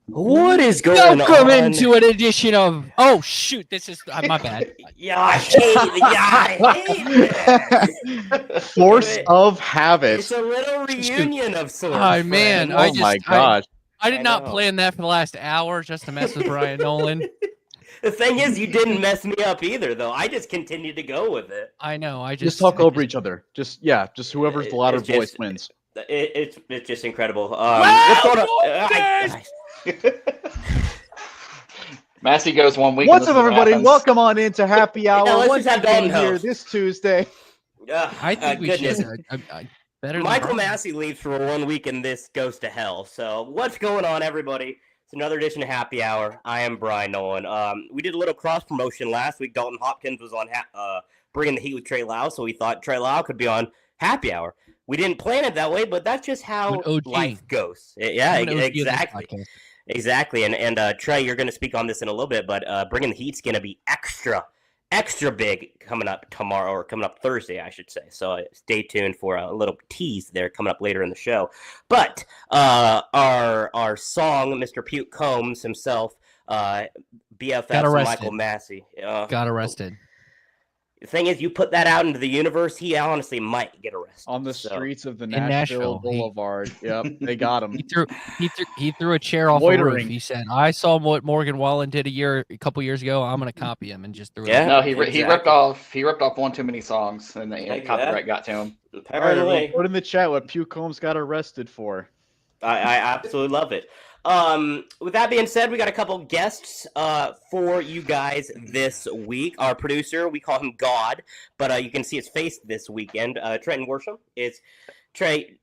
What is going on? Welcome into an edition of. Oh shoot! This is my bad. Yeah, I hate it. Force of habit. It's a little reunion of sorts. Oh man! friends. Oh my gosh! I did not know. plan that for the last hour just to mess with Bryan Nolen. The thing is, you didn't mess me up either, though. I just continued to go with it. I know. Just talk over each other. Just whoever's the louder It's voice just- wins. It's just incredible. Wow, What's going on? Massey goes 1 week. What's up, everybody? Welcome on into Happy Hour. let's Once just have again Dalton here host. this Tuesday. I think we goodness. should. Better. Michael than Massey leaves for 1 week and this goes to hell. So what's going on, everybody? It's another edition of Happy Hour. I am Bryan Nolen. We did a little cross promotion last week. Dalton Hopkins was on bringing the heat with Trey Lyle, so we thought Trey Lyle could be on Happy Hour. We didn't plan it that way, but that's just how life goes. Yeah, exactly. Exactly. And Trey, you're going to speak on this in a little bit, but bringing the heat's going to be extra big coming up tomorrow, or coming up Thursday, I should say. So stay tuned for a little tease there coming up later in the show. But our song, Mr. Puke Combs himself, BFF Michael Massey. got arrested. The thing is, you put that out into the universe, he honestly might get arrested. On the streets of the Nashville, Nashville Boulevard. Yep, they got him. He threw a chair off a Loitering. roof. He said, "I saw what Morgan Wallen did a couple years ago. I'm going to copy him," and just threw it. Yeah. No, he Exactly. ripped off one too many songs, and the copyright got to him. All right, Apparently, put in the chat what Puke Combs got arrested for. I absolutely love it. With that being said, we got a couple guests for you guys this week. Our producer, we call him God, but you can see his face this weekend. Trenton Worsham is Trey.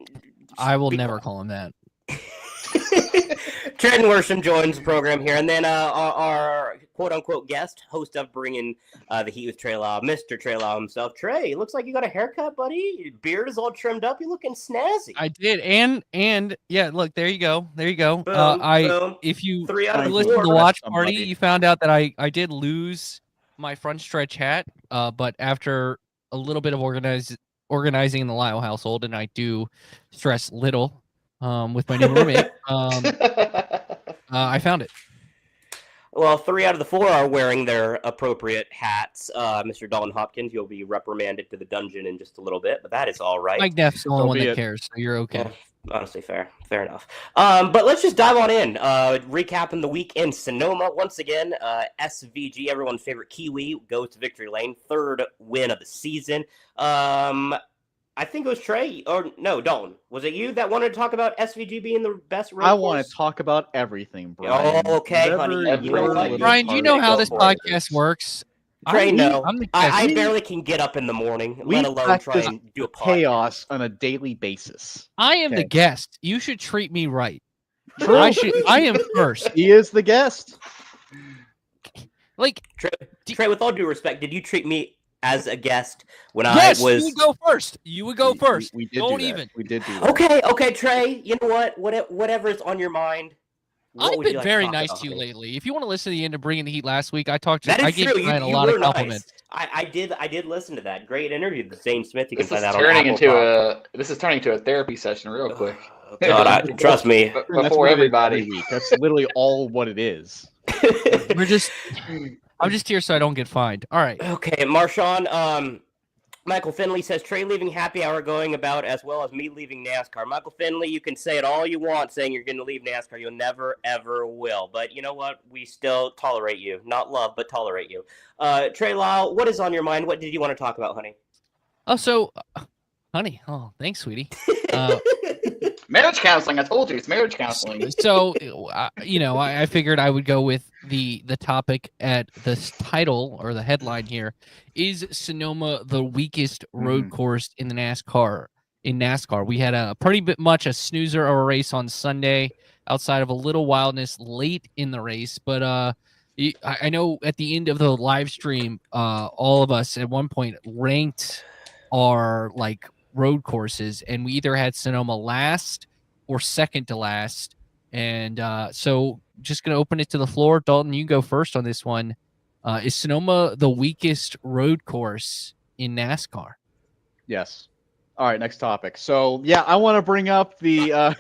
I will never call him that. Trenton Worsham joins the program here, and then our quote-unquote guest, host of Bringing the Heat with Trey Lyle, Mr. Trey Lyle himself. Trey, looks like you got a haircut, buddy. Your beard is all trimmed up. You're looking snazzy. I did, and yeah, look, there you go. Boom, boom. If you 3 out of listen to 4. the watch Somebody. party, you found out that I did lose my Frontstretch hat, but after a little bit of organizing in the Lyle household, and I do stress little with my new roommate, I found it. Well, 3 out of the 4 are wearing their appropriate hats. Mr. Dalton Hopkins, you'll be reprimanded to the dungeon in just a little bit, but that is all right. Mike Neff's the only So one be that it. cares, so you're okay. Yeah, honestly, fair enough. But let's just dive on in. Recapping the week in Sonoma once again. SVG, everyone's favorite Kiwi, goes to victory lane, 3rd win of the season. I think it was Trey, or no, Dalton. Was it you that wanted to talk about SVG being the best road I course? want to talk about everything, Brian. Oh, okay, Whatever honey. You know your what? little Brian, do you part know is. how this Go for it. podcast works? Trey, no. I'm the I guest. barely can get up in the morning, We let alone try practice and do a podcast. Chaos on a daily basis. I am the Okay. guest. You should treat me right. True. I am first. He is the guest. Like, Trey, with all due respect, did you treat me as a guest when yes, I was... you would go first. You would go first. We did Don't do that. even. We did do that. Okay, Trey. You know what? Whatever is on your mind. What I've would you been like very talk nice about, to you honey? lately. If you want to listen to the end of Bringing the Heat last week, I talked to That is I gave true. Brian a You lot were of compliments. nice. I did listen to that. Great interview with Zane Smith. You can This find is that on turning Apple into Pod. this is turning into a therapy session real quick. Oh, God, trust me. But That's before what it is everybody, every week. That's literally all what it is. I'm just here so I don't get fined. All right. Okay, Marshawn. Michael Finley says Trey leaving happy hour going about as well as me leaving NASCAR. Michael Finley, you can say it all you want, saying you're going to leave NASCAR. You'll never, ever will. But you know what? We still tolerate you. Not love, but tolerate you. Trey Lyle, what is on your mind? What did you want to talk about, honey? Oh, so, honey. Oh, thanks, sweetie. Marriage counseling. I told you it's marriage counseling. So, I figured I would go with the topic at this title or the headline here. Is Sonoma the weakest road course in the NASCAR? In NASCAR, we had a pretty bit much a snoozer of a race on Sunday, outside of a little wildness late in the race. But I know at the end of the live stream, all of us at one point ranked our like road courses, and we either had Sonoma last or second to last. And so just going to open it to the floor. Dalton, you go first on this one. Is Sonoma the weakest road course in NASCAR? Yes. All right, next topic. So, yeah, I want to bring up the...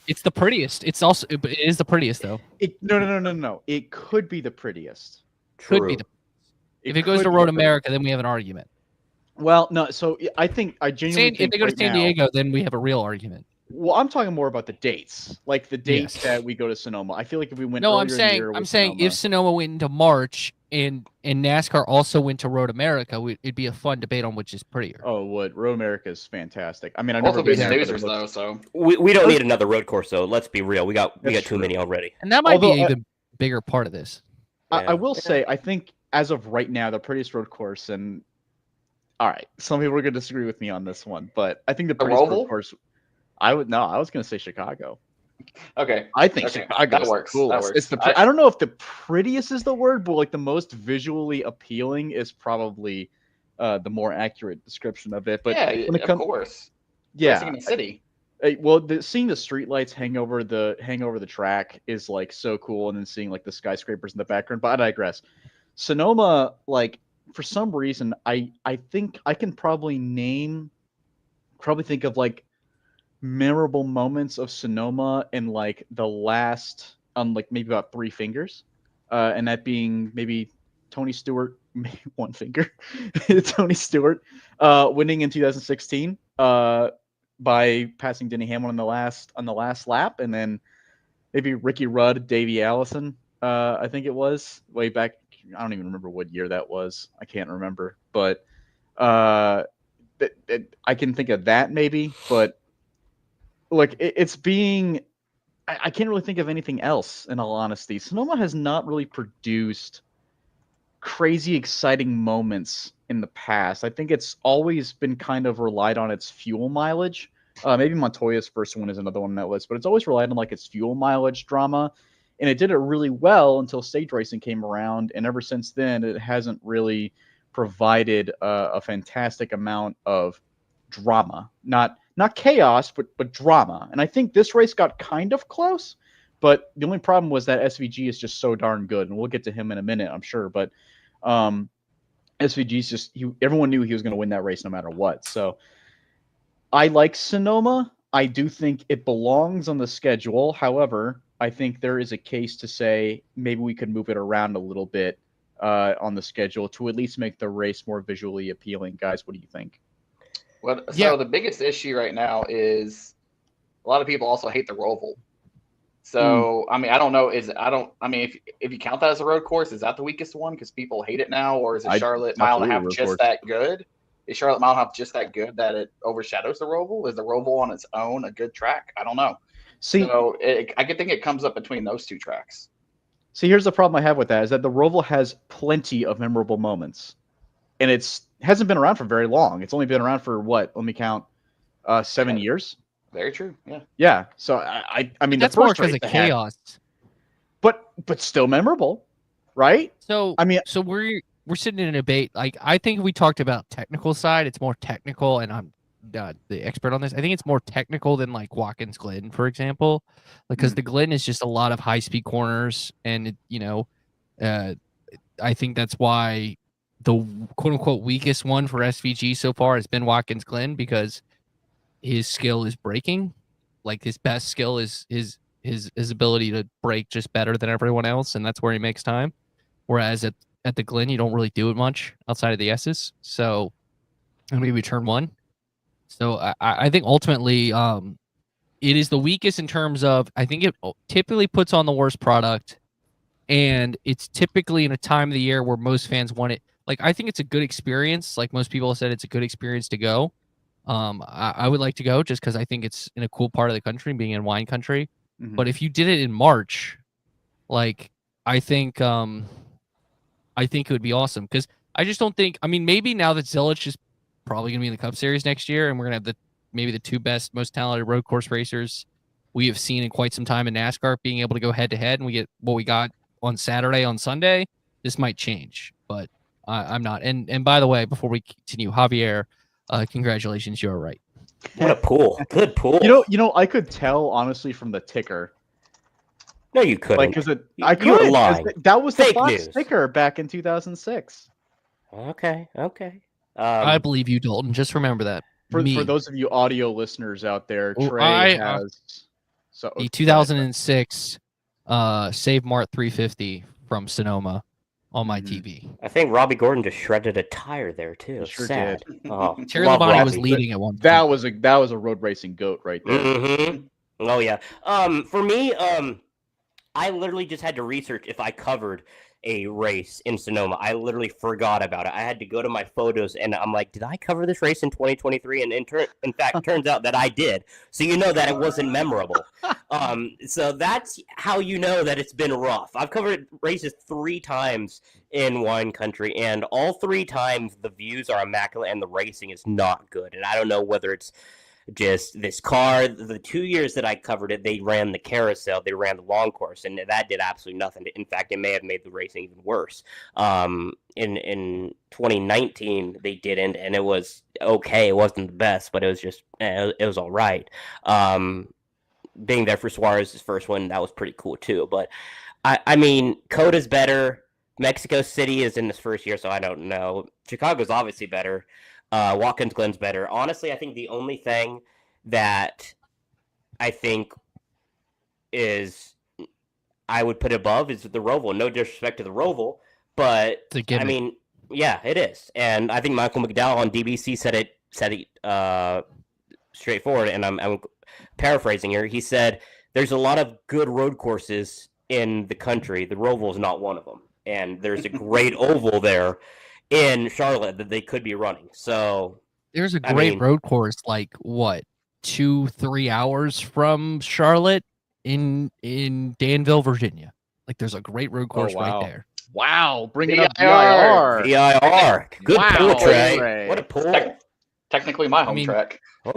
It's the prettiest. It is the prettiest, though. No. It could be the prettiest. Could be if it goes to Road America, then we have an argument. Well, no, so I think I genuinely think if they go to San Diego, then we have a real argument. Well, I'm talking more about the dates, like the dates that we go to Sonoma. I feel like if we went, I'm saying if Sonoma went into March and NASCAR also went to Road America, it'd be a fun debate on which is prettier. Oh, it would. Road America is fantastic. I mean, I've Both never of these been there, losers though, so We don't need another road course though. Let's be real. We got That's too many already. And that might be an even bigger part of this. I will say, I think as of right now, the prettiest road course, and all right, some people are going to disagree with me on this one, but I think the prettiest road course. I was going to say Chicago. Okay. I think Chicago that works. Cool. That works. I don't know if the prettiest is the word, but like the most visually appealing is probably the more accurate description of it. But yeah, of course. Yeah. Racing in the city. Well, seeing the streetlights hang over the track is like so cool, and then seeing like the skyscrapers in the background. But I digress. Sonoma, like for some reason, I think I can probably think of like memorable moments of Sonoma in like the last like maybe about 3 fingers, and that being maybe Tony Stewart, maybe 1 finger, Tony Stewart winning in 2016 by passing Denny Hamlin on the last lap, and then maybe Ricky Rudd, Davey Allison, I think it was way back. I don't even remember what year that was. I can't remember, but I can think of that maybe, but like it's being, I can't really think of anything else in all honesty. Sonoma has not really produced crazy exciting moments in the past. I think it's always been kind of relied on its fuel mileage. Maybe Montoya's first one is another one on that list, but it's always relied on like its fuel mileage drama. And it did it really well until stage racing came around. And ever since then, it hasn't really provided a fantastic amount of drama. Not chaos, but drama. And I think this race got kind of close, but the only problem was that SVG is just so darn good. And we'll get to him in a minute, I'm sure. But SVG's just, everyone knew he was going to win that race no matter what. So I like Sonoma. I do think it belongs on the schedule. However, I think there is a case to say maybe we could move it around a little bit on the schedule to at least make the race more visually appealing. Guys, what do you think? Well, so the biggest issue right now is a lot of people also hate the Roval. So I mean, I don't know. If you count that as a road course, is that the weakest one because people hate it now, or is it Charlotte Mile and a Half just that good? Is Charlotte Mile and a Half just that good that it overshadows the Roval? Is the Roval on its own a good track? I don't know. So I could think it comes up between those 2 tracks. See, here's the problem I have with that is that the Roval has plenty of memorable moments, and hasn't been around for very long. It's only been around for what? Let me count, 7 years. Very true. Yeah. Yeah. So I mean, that's the first more because of chaos, but still memorable, right? So I mean, so we're sitting in a debate. Like I think we talked about technical side. It's more technical, and I'm the expert on this. I think it's more technical than like Watkins Glen, for example, because the Glen is just a lot of high speed corners, and I think that's why the quote unquote weakest one for SVG so far has been Watkins Glen, because his skill is braking. Like his best skill is his ability to brake just better than everyone else, and that's where he makes time. Whereas at the Glen, you don't really do it much outside of the S's. So maybe turn 1. So I think ultimately it is the weakest in terms of, I think it typically puts on the worst product, and it's typically in a time of the year where most fans want it. Like I think it's a good experience. Like most people have said, it's a good experience to go. I would like to go just because I think it's in a cool part of the country, being in wine country. Mhm. But if you did it in March, like I think it would be awesome because I just don't think. I mean, maybe now that Zilich is probably going to be in the Cup Series next year, and we're going to have maybe the two best, most talented road course racers we have seen in quite some time in NASCAR being able to go head to head, and we get what we got on Saturday, on Sunday. This might change, but I'm not. And by the way, before we continue, Javier, congratulations, you're right. What a pool. Good pool. You know, I could tell honestly from the ticker. No, you couldn't. Like, because I You were could. lying. That was Fake the Fox news. ticker back in 2006. Okay. I believe you, Dalton. Just remember that. For those of you audio listeners out there, Oh, Trey has the 2006 Save Mart 350 from Sonoma on my TV. I think Robbie Gordon just shredded a tire there too. He sure Sad. Oh, Terry love Labonte was Robbie. leading at one point. that was a road racing goat right there. Mm-hmm. Oh yeah. For me, I literally just had to research if I covered a race in Sonoma. I literally forgot about it. I had to go to my photos and I'm like, did I cover this race in 2023? And in fact, turns out that I did. So you know that it wasn't memorable. So that's how you know that it's been rough. I've covered races 3 times in wine country, and all 3 times the views are immaculate and the racing is not good. And I don't know whether it's just this car. The 2 years that I covered it, they ran the carousel, they ran the long course, and that did absolutely nothing. In fact, it may have made the racing even worse. In 2019, they didn't, and it was okay. It wasn't the best, but it was just it was all right. Being there for Suarez's first one, that was pretty cool too. But I mean, Coda's better. Mexico City is in his first year, so I don't know. Chicago's obviously better. Watkins Glen's better. Honestly, I think the only thing that I think I would put above is the Roval. No disrespect to the Roval, but I mean, yeah, it is. And I think Michael McDowell on DBC said it straightforward, and I'm paraphrasing here. He said, there's a lot of good road courses in the country. The Roval is not one of them. And there's a great oval there in Charlotte that they could be running. So there's a great road course, like what, 2-3 hours from Charlotte in Danville, Virginia. Like there's a great road course right there. Wow, bringing up VIR. VIR. Good pool, Trey. What a pool. Technically my home track. Oh,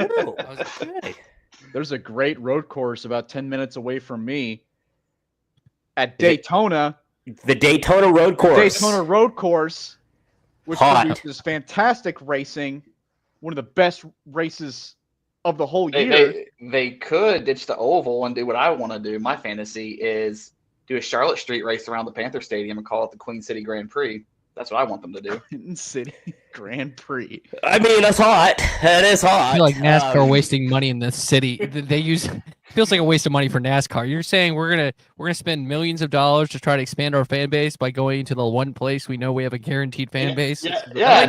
there's a great road course about 10 minutes away from me at Daytona. The Daytona Road Course. Daytona Road Course, which produces fantastic racing, one of the best races of the whole year. They could ditch the oval and do what I want to do. My fantasy is do a Charlotte Street race around the Panther Stadium and call it the Queen City Grand Prix. That's what I want them to do. Queen City Grand Prix. I mean, that's hot. That is hot. I feel like NASCAR wasting money in the city. They use feels like a waste of money for NASCAR. You're saying we're gonna spend millions of dollars to try to expand our fan base by going to the one place we know we have a guaranteed fan base. Yeah.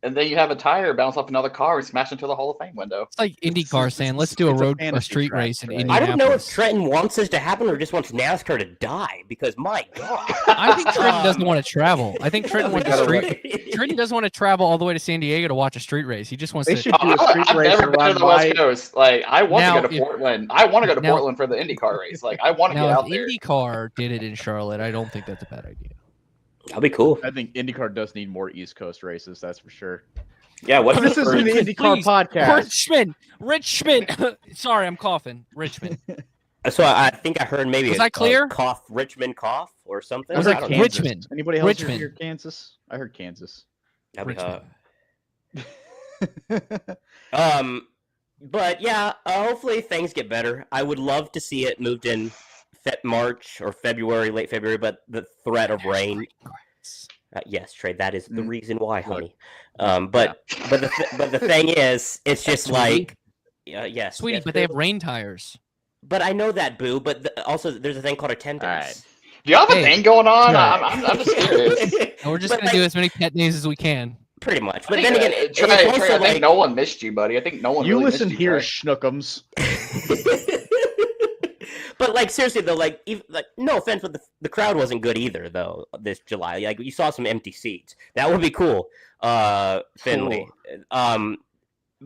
And then you have a tire bounce off another car and smash into the Hall of Fame window. It's like IndyCar saying, let's do a street race in Indianapolis. I don't know if Trenton wants this to happen or just wants NASCAR to die, because my God. I think Trenton doesn't want to travel. I think Trenton wants a street. Trenton doesn't want to travel all the way to San Diego to watch a street race. He just wants to. I've never been to the West Coast. Like, I want to go to Portland. I want to go to Portland for the IndyCar race. Like, I want to get out there. If IndyCar did it in Charlotte, I don't think that's a bad idea. That'd be cool. I think IndyCar does need more East Coast races. That's for sure. Yeah, this is an IndyCar podcast. Richmond. Sorry, I'm coughing. Richmond. So I think I heard maybe was I clear? Cough, Richmond cough or something. I was like Richmond. Anybody else hear Kansas? I heard Kansas. Richmond. But yeah, hopefully things get better. I would love to see it moved in March or February, late February, but the threat of rain. Yes, Trey, that is the reason why, honey. But the thing is, it's just like, yes, sweetie, yes, but they have rain tires. But I know that, Boo. But also, there's a thing called attendance. Right. Do you have a thing going on? I'm just curious. And we're just gonna do as many pet days as we can. Pretty much. But then again, Trey, I think Nolen missed you, buddy. I think Nolen. You really listen missed here, you, Schnookums. But like seriously though, like no offense, but the crowd wasn't good either though this July. Like you saw some empty seats. That would be cool. Finley.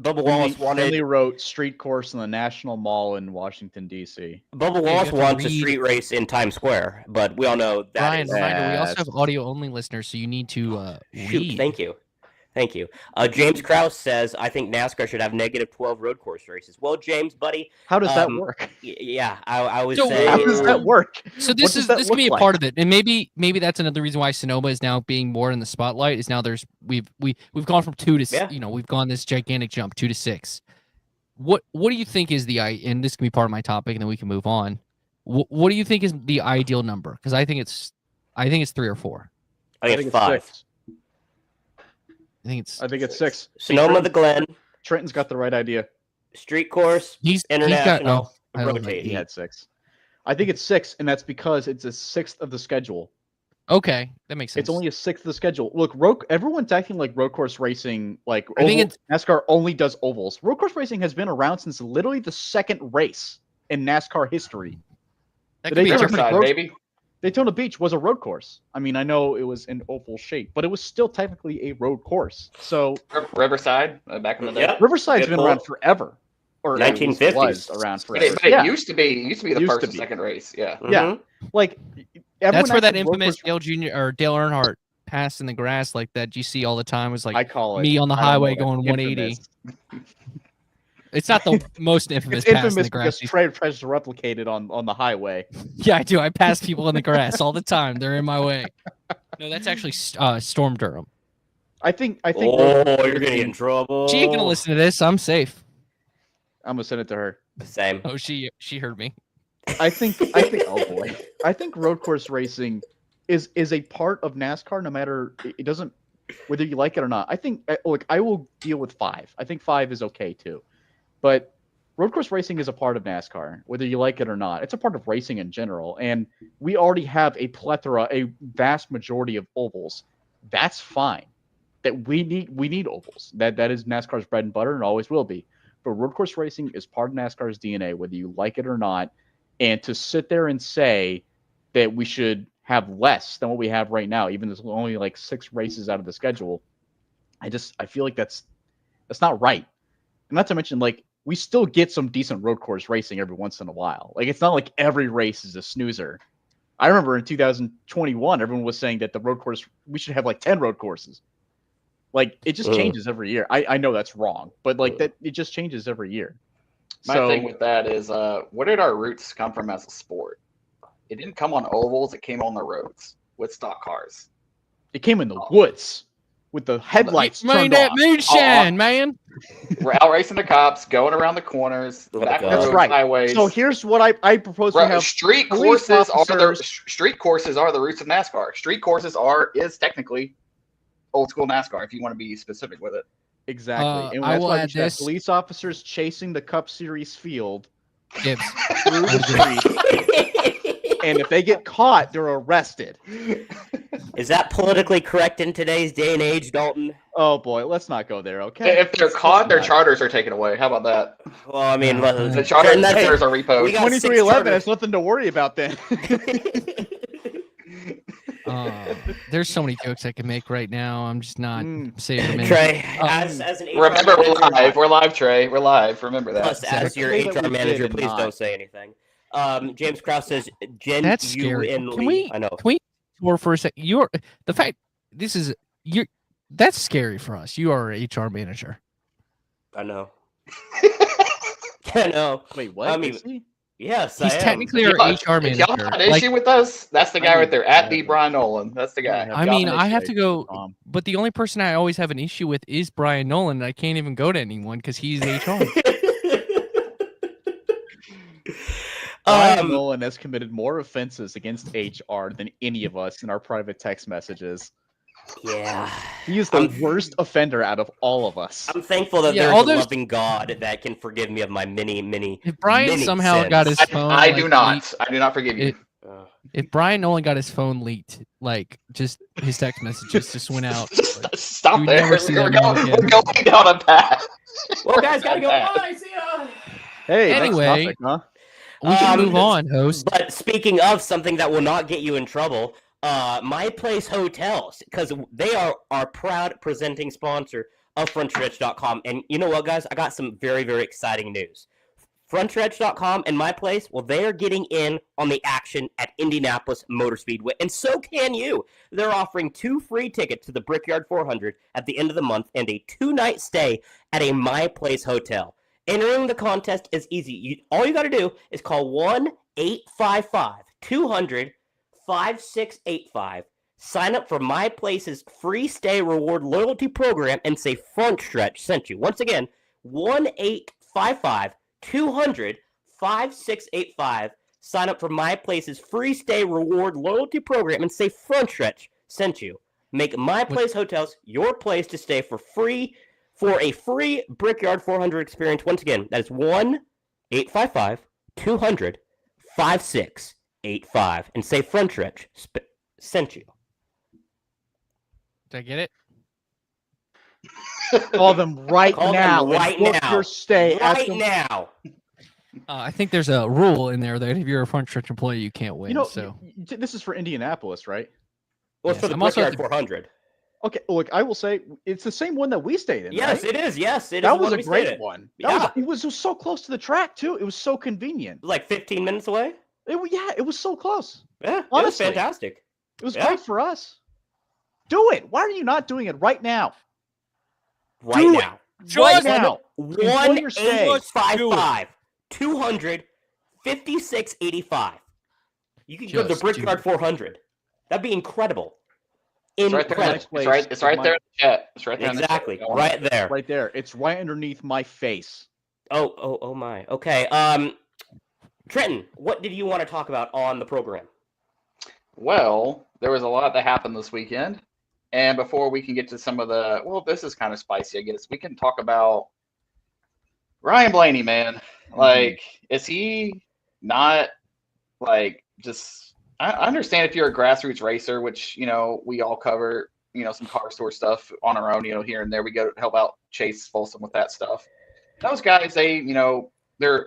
Bubba Wallace Finley wrote street course in the National Mall in Washington, D.C. Bubba Wallace wants a street race in Times Square, but we all know that Brian, reminder, we also have audio-only listeners, so you need to read. Thank you. James Krause says, I think NASCAR should have -12 road course races. Well, James, buddy. How does that work? Yeah, I would So say. How does that work? So this can be a part of it, and maybe that's another reason why Sonoma is now being more in the spotlight. Is now we've gone from 2 to we've gone this gigantic jump 2 to 6. What do you think is and this can be part of my topic, and then we can move on. What do you think is the ideal number? Because I think it's 3 or 4. I think it's 5. 6. I think it's 6. Sonoma the Glen. Trenton's got the right idea. Street course. International. Rotate. He had 6. I think it's 6, and that's because it's a 6th of the schedule. Okay, that makes sense. It's only a 6th of the schedule. Look, everyone's acting like road course racing, like NASCAR only does ovals. Road course racing has been around since literally the 2nd race in NASCAR history. That could be Riverside, baby. Daytona Beach was a road course. I mean, I know it was in oval shape, but it was still technically a road course. So Riverside, back in the day. Yeah. Riverside's been around forever. Or 1950s. Was around forever. But it used to be the first and second race. Yeah. Mm-hmm. Yeah. Like that's where that infamous Dale Earnhardt pass in the grass like that you see all the time was like I call it, me on the highway going 180. It's not the most infamous pass in the grass. Because Trey tries to replicate it on the highway. Yeah, I do. I pass people in the grass all the time. They're in my way. No, that's actually Storm Durham. I think. Oh, you're gonna get in trouble. She ain't gonna listen to this. I'm safe. I'm gonna send it to her. Same. Oh, she heard me. I think. Oh boy. I think road course racing is a part of NASCAR. No matter it doesn't whether you like it or not. I think. Look, I will deal with 5. I think 5 is okay too. But road course racing is a part of NASCAR, whether you like it or not. It's a part of racing in general, and we already have a vast majority of ovals. That's fine. That we need ovals. That is NASCAR's bread and butter, and always will be. But road course racing is part of NASCAR's DNA, whether you like it or not. And to sit there and say that we should have less than what we have right now, even though there's only like 6 races out of the schedule, I feel like that's not right. And not to mention, like, we still get some decent road course racing every once in a while. Like, it's not like every race is a snoozer. I remember in 2021, everyone was saying that the road course, we should have like 10 road courses. Like, it just changes every year. I know that's wrong, but like that, it just changes every year. My thing with that is, where did our roots come from as a sport? It didn't come on ovals. It came on the roads with stock cars. It came in the woods with the headlights turned that off. moonshine, man. We're out racing the cops, going around the corners, back That's roads, right. highways. So here's what I propose to have. Street courses are the roots of NASCAR. Street courses is technically old school NASCAR, if you want to be specific with it. Exactly. And I that's will why add we should have this. police officers chasing the Cup Series field Gibbs. through the street. And if they get caught, they're arrested. Is that politically correct in today's day and age, Dalton? Oh boy, let's not go there, okay? If they're caught, their charters are taken away. How about that? Well, I mean, The charters are repoed. We got 2311 has nothing to worry about then. There's so many jokes I can make right now. I'm just not saving them. Trey, as an HR Remember, we're manager, live. We're live, Trey. We're live. Remember that. Plus, as your Say that HR we manager, did please not. don't say anything. James Krause says, That's scary. I know. Can we explore for a second? That's scary for us. You are an HR manager. I know. I know. Wait, what? I mean, Is he? yes, He's I am. technically our HR manager. If y'all have an issue with us, that's the guy right there, at the Bryan Nolen. That's the guy. I mean, I have to go, but the only person I always have an issue with is Bryan Nolen. And I can't even go to anyone because he's HR. Bryan Nolen has committed more offenses against HR than any of us in our private text messages. Yeah. He is the worst offender out of all of us. I'm thankful that Yeah, there's all a those- loving God that can forgive me of my many. If Bryan many somehow sins. got his phone, I like, do not. leaked- I do not forgive you. if Bryan Nolen got his phone leaked, like just his text messages just went out. Stop we'd there. never see We're that man going, again. we're going down a path. Well, guys, gotta go. Bad. Bye. See ya. Hey, next Anyway. topic, huh? We can move on, host. But speaking of something that will not get you in trouble, My Place Hotels, because they are our proud presenting sponsor of Frontstretch.com. And you know what, guys? I got some very, very exciting news. Frontstretch.com and My Place, well, they are getting in on the action at Indianapolis Motor Speedway, and so can you. They're offering 2 free tickets to the Brickyard 400 at the end of the month and a 2-night stay at a My Place hotel. Entering the contest is easy. All you got to do is call 1-855-200-5685. Sign up for My Place's free stay reward loyalty program and say Frontstretch sent you. Once again, 1-855-200-5685. Sign up for My Place's free stay reward loyalty program and say Frontstretch sent you. Make My Place Hotels your place to stay for a free Brickyard 400 experience. Once again, that is 1-855-200-5685 and say Frontstretch sent you. Did I get it? Call them right now. Right and book now. Your stay Right now. I think there's a rule in there that if you're a Frontstretch employee, you can't win. This is for Indianapolis, right? Well, it's for the I'm also Brickyard 400. Okay, look, I will say it's the same one that we stayed in. Yes, right? it is. Yes, it is. That was a great one. It was so close to the track too. It was so convenient. Like 15 minutes away. It was so close. Yeah, honestly, it was fantastic. It was great for us. Do it. Why are you not doing it right now? Right now. Right now. 1-855-200-5685. You can go to the Brickyard 400. That'd be incredible. It's right there. It's right there in the chat. It's right there. Exactly. In the chat. Right there. Right there. It's right underneath my face. Oh my. Okay. Trenton, what did you want to talk about on the program? Well, there was a lot that happened this weekend. And before we can get to some of this is kind of spicy, I guess. We can talk about Ryan Blaney, man. Like, is he not just? I understand if you're a grassroots racer, which we all cover, some car store stuff on our own, here and there. We go to help out Chase Folsom with that stuff. Those guys, they're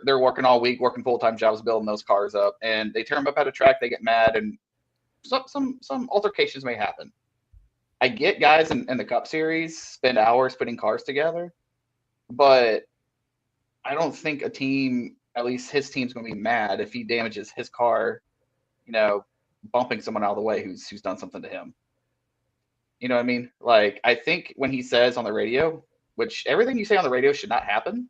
working all week, working full-time jobs, building those cars up, and they turn them up at a track. They get mad, and some altercations may happen. I get guys in the Cup Series spend hours putting cars together, but I don't think a team, at least his team's going to be mad if he damages his car, bumping someone out of the way who's done something to him. You know what I mean? Like, I think when he says on the radio, which everything you say on the radio should not happen,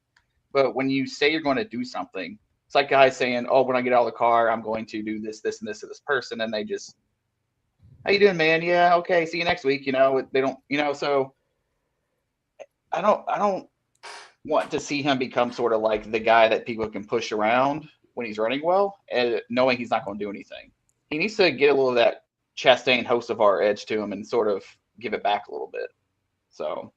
but when you say you're going to do something, it's like guys saying, "Oh, when I get out of the car, I'm going to do this, this, and this to this person," and they just, "How you doing, man? Yeah, okay, see you next week." They don't, so I don't want to see him become sort of like the guy that people can push around when he's running well, and knowing he's not going to do anything. He needs to get a little of that Chastain Hocevar edge to him and sort of give it back a little bit. So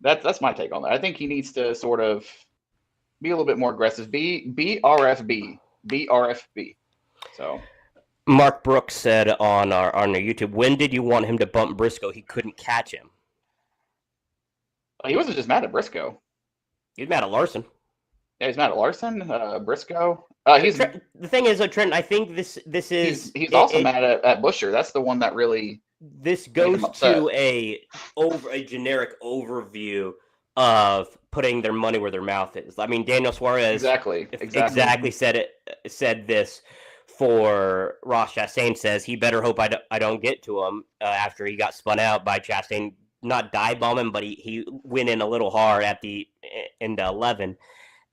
that's my take on that. I think he needs to sort of be a little bit more aggressive. Be RFB. So Mark Brooks said on our YouTube, when did you want him to bump Briscoe? He couldn't catch him. He wasn't just mad at Briscoe. He was mad at Larson. Yeah, he's mad at Larson, Briscoe. The thing is, Trent, I think this is... He's also mad at Buescher. That's the one that really... This goes to a generic overview of putting their money where their mouth is. I mean, Daniel Suarez exactly said this for Ross Chastain. Says he better hope I don't get to him after he got spun out by Chastain. Not dive bombing, but he went in a little hard at the end 11.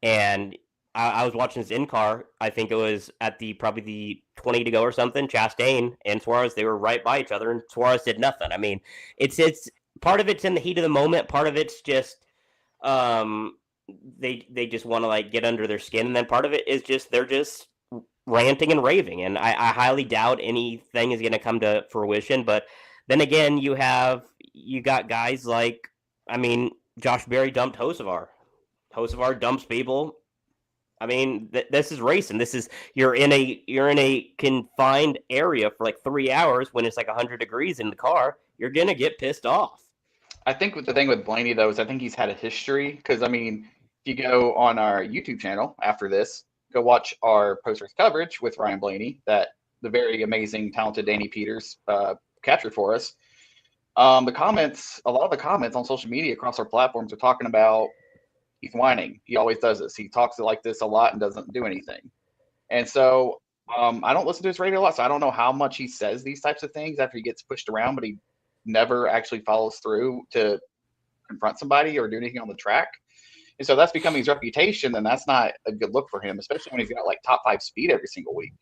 And I was watching his in-car. I think it was at probably the 20 to go or something. Chastain and Suarez, they were right by each other, and Suarez did nothing. I mean, it's part of it's in the heat of the moment. Part of it's just they just want to get under their skin, and then part of it is just they're just ranting and raving. And I highly doubt anything is going to come to fruition. But then again, you got guys like, I mean, Josh Berry dumped Hocevar. Hocevar dumps people. I mean, this is racing. You're in a confined area for 3 hours when it's 100 degrees in the car. You're gonna get pissed off. I think the thing with Blaney though is I think he's had a history, because I mean, if you go on our YouTube channel after this, go watch our post-race coverage with Ryan Blaney that the very amazing, talented Danny Peters captured for us. A lot of the comments on social media across our platforms are talking about he's whining. He always does this. He talks like this a lot and doesn't do anything. And so I don't listen to his radio a lot, so I don't know how much he says these types of things after he gets pushed around, but he never actually follows through to confront somebody or do anything on the track. And so that's becoming his reputation, and that's not a good look for him, especially when he's got like top 5 speed every single week.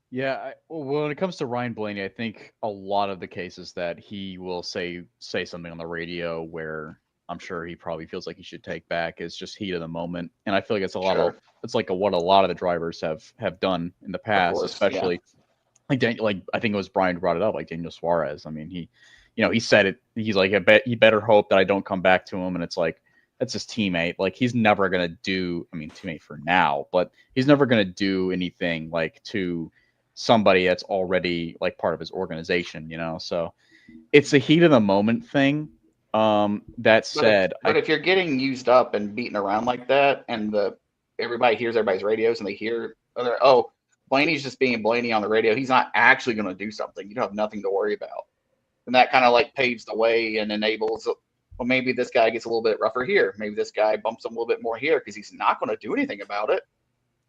Yeah, when it comes to Ryan Blaney, I think a lot of the cases that he will say something on the radio where I'm sure he probably feels like he should take back is just heat of the moment, and I feel like it's what a lot of the drivers have done in the past, course, especially like I think it was Bryan who brought it up, like Daniel Suarez. I mean, he said it. He's like, he better hope that I don't come back to him, and it's like that's his teammate. Like he's never gonna do. I mean, teammate for now, but he's never gonna do anything like to somebody that's already like part of his organization, so it's a heat of the moment thing. That said, but if you're getting used up and beaten around like that, and everybody hears everybody's radios and they hear Blaney's just being Blaney on the radio, he's not actually going to do something. You don't have nothing to worry about, and that kind of like paves the way and enables, well, maybe this guy gets a little bit rougher here, maybe this guy bumps him a little bit more here, because he's not going to do anything about it.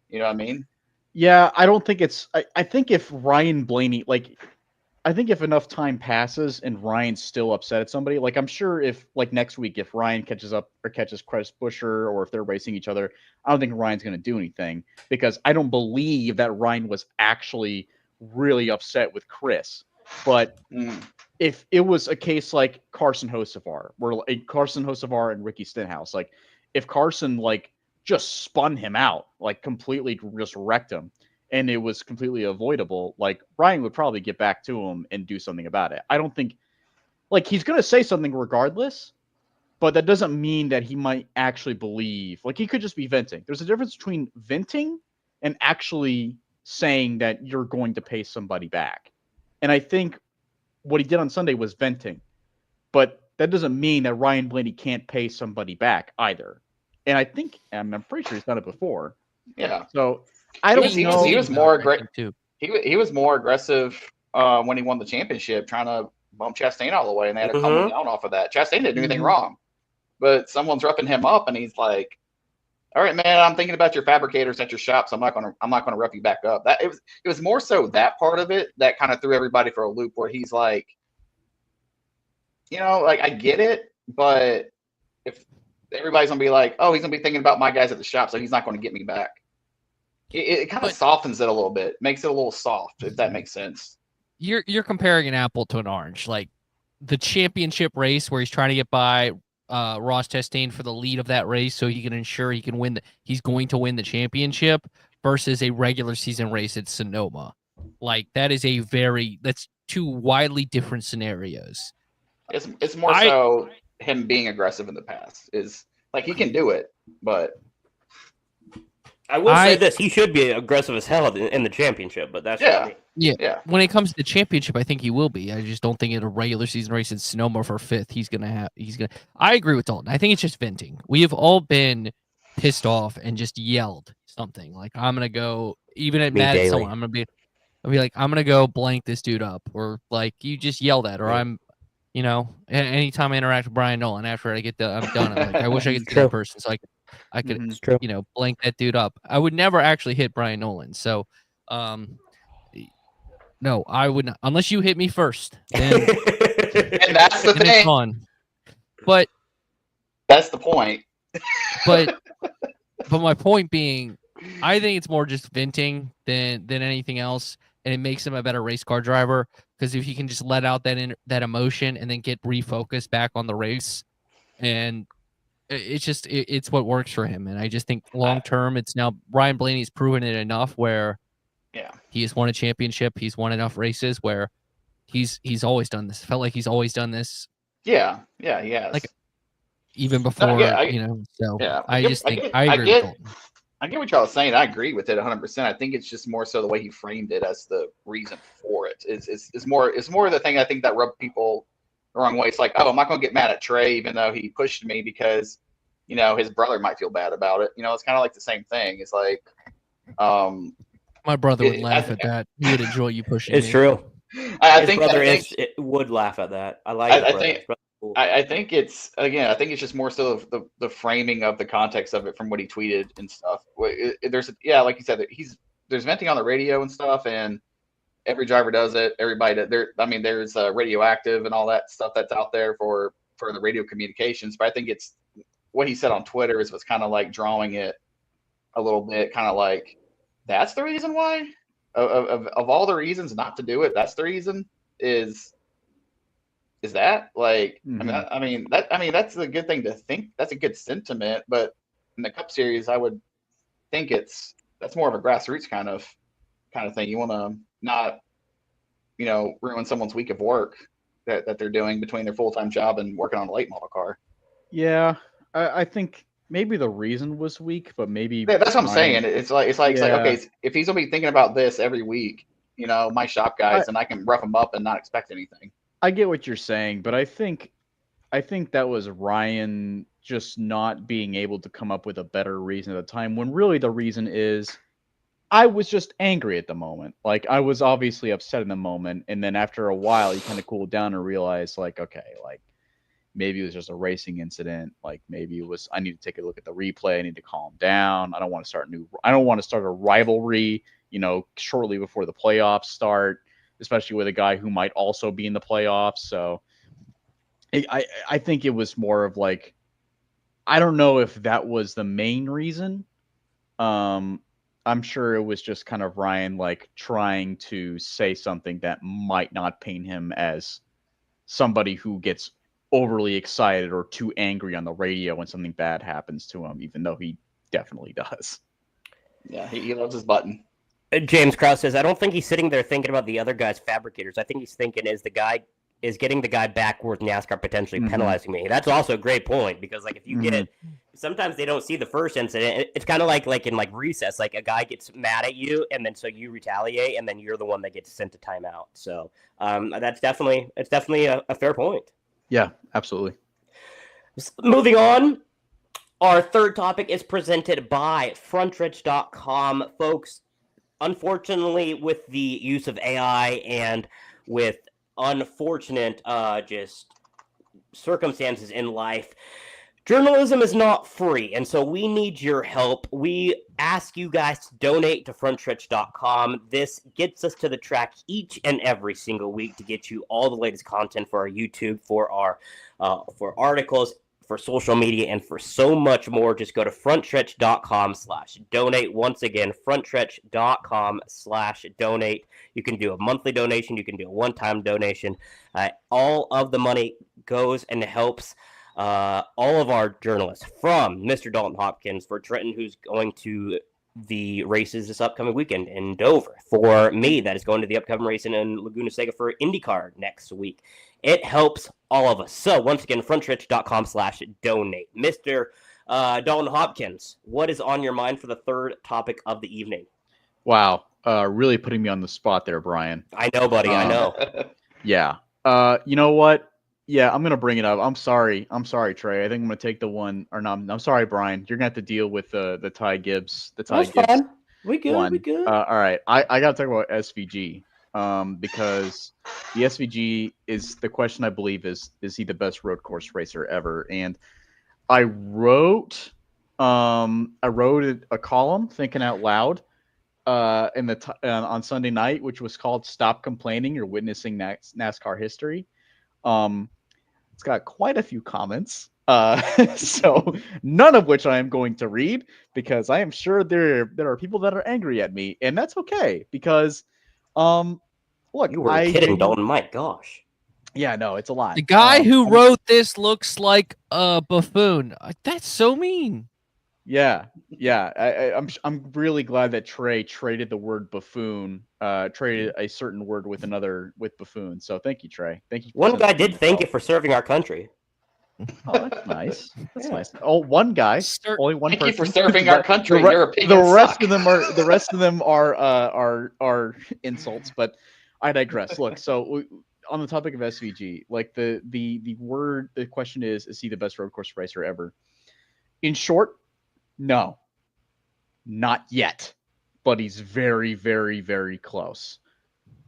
You know what I mean? Yeah, I don't think it's. I think if Ryan Blaney, I think if enough time passes and Ryan's still upset at somebody, like I'm sure if like next week, if Ryan catches up or catches Chris Buescher, or if they're racing each other, I don't think Ryan's going to do anything, because I don't believe that Ryan was actually really upset with Chris. But if it was a case like Carson Hocevar, where Carson Hocevar and Ricky Stenhouse, like if Carson just spun him out, like completely just wrecked him, and it was completely avoidable, like Bryan would probably get back to him and do something about it. I don't think he's going to say something regardless, but that doesn't mean that he might actually believe, he could just be venting. There's a difference between venting and actually saying that you're going to pay somebody back. And I think what he did on Sunday was venting, but that doesn't mean that Ryan Blaney can't pay somebody back either. And I think, I'm pretty sure he's done it before. Yeah. So I don't know. He was more aggressive. He was more aggressive when he won the championship, trying to bump Chastain all the way, and they had to come down off of that. Chastain didn't do anything wrong, but someone's roughing him up, and he's like, "All right, man, I'm thinking about your fabricators at your shop, so I'm not gonna rough you back up." That it was more so that part of it that kind of threw everybody for a loop, where he's like, I get it, but if everybody's gonna be like, oh, he's gonna be thinking about my guys at the shop, so he's not going to get me back. It kind of softens it a little bit, makes it a little soft, if that makes sense. You're comparing an apple to an orange. Like the championship race where he's trying to get by Ross Chastain for the lead of that race, so he can ensure he can win. He's going to win the championship, versus a regular season race at Sonoma. Like that's two widely different scenarios. It's more so him being aggressive in the past. Is like he can do it, but I will say this: he should be aggressive as hell in the championship. But that's yeah. When it comes to the championship, I think he will be. I just don't think in a regular season race in Sonoma for 5th, he's gonna. I agree with Dalton. I think it's just venting. We have all been pissed off and just yelled something like, "I'm gonna go," even at mad at someone. I'll be like, "I'm gonna go blank this dude up," or like you just yelled at, or I'm. Anytime I interact with Bryan Nolen after I'm done. I'm like, I wish I could see that person so I could, blank that dude up. I would never actually hit Bryan Nolen. So, no, I would not, unless you hit me first. Then, and that's the thing. It's fun. But that's the point. but my point being, I think it's more just venting than anything else, and it makes him a better race car driver. Because if he can just let out that emotion and then get refocused back on the race, and it's what works for him. And I just think long term, it's now Ryan Blaney's proven it enough where he has won a championship, he's won enough races where he's always done this. Felt like he's always done this. Yeah, he has. Like even before, So I agree with Dalton. I get what y'all are saying. I agree with it 100%. I think it's just more so the way he framed it as the reason for it. It's more the thing I think that rubbed people the wrong way. It's like, oh, I'm not going to get mad at Trey even though he pushed me because, his brother might feel bad about it. It's kind of like the same thing. It's like, My brother would It- laugh I- at that. He would enjoy you pushing It's me. true. I His think brother would laugh at that. I like his I brother. think- His brother's cool. I think it's just more so the framing of the context of it from what he tweeted and stuff. There's like you said, there's venting on the radio and stuff, and every driver does it. Everybody there's radioactive and all that stuff that's out there for the radio communications. But I think it's what he said on Twitter is what's kind of like drawing it a little bit, kind of like that's the reason why of all the reasons not to do it. That's the reason is that like that's a good thing to think. That's a good sentiment. But in the Cup Series, I would think that's more of a grassroots kind of thing. You want to not ruin someone's week of work that they're doing between their full-time job and working on a late model car. Yeah, I think maybe the reason was weak, but maybe That's what I'm saying. It's like okay, if he's gonna be thinking about this every week, my shop guys, and I can rough them up and not expect anything. I get what you're saying, but I think that was Ryan just not being able to come up with a better reason at the time, when really the reason is I was just angry at the moment. Like, I was obviously upset in the moment, and then after a while you kind of cooled down and realized, like, okay, like maybe it was just a racing incident. Like, maybe it was I need to take a look at the replay. I need to calm down. I don't want to start a rivalry, shortly before the playoffs start, especially with a guy who might also be in the playoffs. So I think it was more of like, I don't know if that was the main reason. I'm sure it was just kind of Ryan like trying to say something that might not paint him as somebody who gets overly excited or too angry on the radio when something bad happens to him, even though he definitely does. Yeah, he loves his button. James Krause says, I don't think he's sitting there thinking about the other guy's fabricators. I think he's thinking, is getting the guy back worth NASCAR potentially penalizing me? That's also a great point, because like if you get it, sometimes they don't see the first incident. It's kind of like in like recess, like a guy gets mad at you and then so you retaliate and then you're the one that gets sent to timeout. So it's definitely a fair point. Yeah, absolutely. Moving on, our third topic is presented by Frontstretch.com. Folks, unfortunately, with the use of AI and with unfortunate just circumstances in life, journalism is not free, and so we need your help. We ask you guys to donate to Frontstretch.com. This gets us to the track each and every single week to get you all the latest content for our YouTube, for our for articles, for social media, and for so much more. Just go to frontstretch.com/donate. Once again, frontstretch.com/donate. You can do a monthly donation. You can do a one-time donation. All of the money goes and helps all of our journalists, from Mr. Dalton Hopkins for Trenton, who's going to the races this upcoming weekend in Dover, for me that is going to the upcoming race in Laguna Seca for IndyCar next week. It helps all of us. So once again, frontstretch.com/donate. Mr. Dalton Hopkins, what is on your mind for the third topic of the evening? Wow. Really putting me on the spot there, Brian. I know, buddy. I know. Yeah. You know what? Yeah, I'm going to bring it up. I'm sorry, Trey. I think I'm going to take the one, or no, I'm sorry, Brian. You're going to have to deal with the Ty Gibbs. That's fine. We good. One. We good. All right. I got to talk about SVG. Because the SVG is the question, I believe, is he the best road course racer ever? And I wrote a column, thinking out loud, on Sunday night, which was called "Stop Complaining, You're Witnessing NASCAR History." It's got quite a few comments, so none of which I am going to read, because I am sure there are people that are angry at me, and that's okay, because look, you were kidding, Dalton. My gosh. Yeah, no, it's a lot. The guy who wrote this looks like a buffoon. That's so mean. Yeah. I'm really glad that Trey traded the word buffoon, traded a certain word with another with buffoon. So thank you, Trey. Thank you. One guy did thank you for serving our country. Oh, that's nice. That's nice. Oh, one guy, only one person. Thank you for serving our country. The rest of them are insults, but I digress. Look, so on the topic of SVG, like the question is he the best road course racer ever? In short, no, not yet. but he's very, very, very close.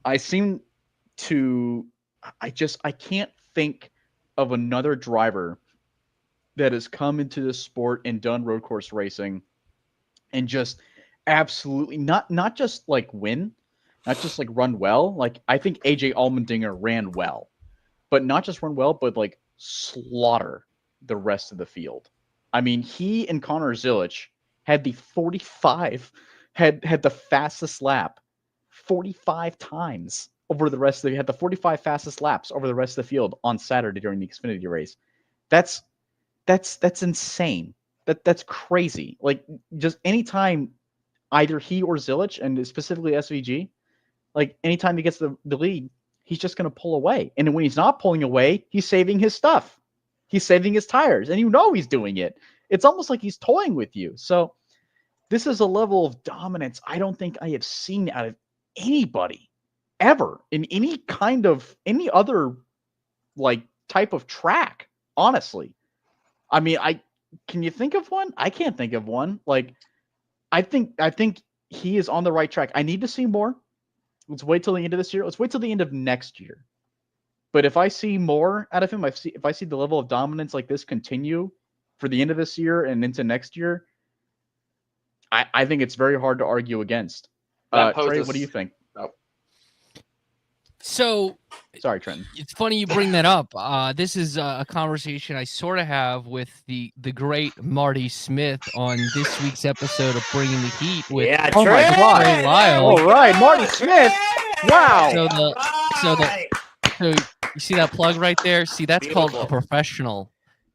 I can't think of another driver that has come into this sport and done road course racing and just absolutely not just like win, not just like run well. Like I think AJ Allmendinger ran well, but not just run well, but like slaughter the rest of the field. I mean, he and Connor Zilich had the fastest lap 45 times over the rest of the, had the 45 fastest laps over the rest of the field on Saturday during the Xfinity race. That's insane. That's crazy. Like just anytime either he or Zilich, and specifically SVG, like anytime he gets the lead, he's just going to pull away. And when he's not pulling away, he's saving his stuff. He's saving his tires, and you know he's doing it. It's almost like he's toying with you. So this is a level of dominance I don't think I have seen out of anybody ever in any other like type of track, honestly. I mean, can you think of one? I can't think of one. Like, I think he is on the right track. I need to see more. Let's wait till the end of this year. Let's wait till the end of next year. But if I see more out of him, if I see the level of dominance like this continue for the end of this year and into next year, I think it's very hard to argue against. Trey, what do you think? Oh. So, sorry, Trenton. It's funny you bring that up. This is a conversation I sort of have with the great Marty Smith on this week's episode of Bringing the Heat with Trey Lyle. All right, Marty Smith. Wow. So you see that plug right there? See, that's Beautiful. called a professional.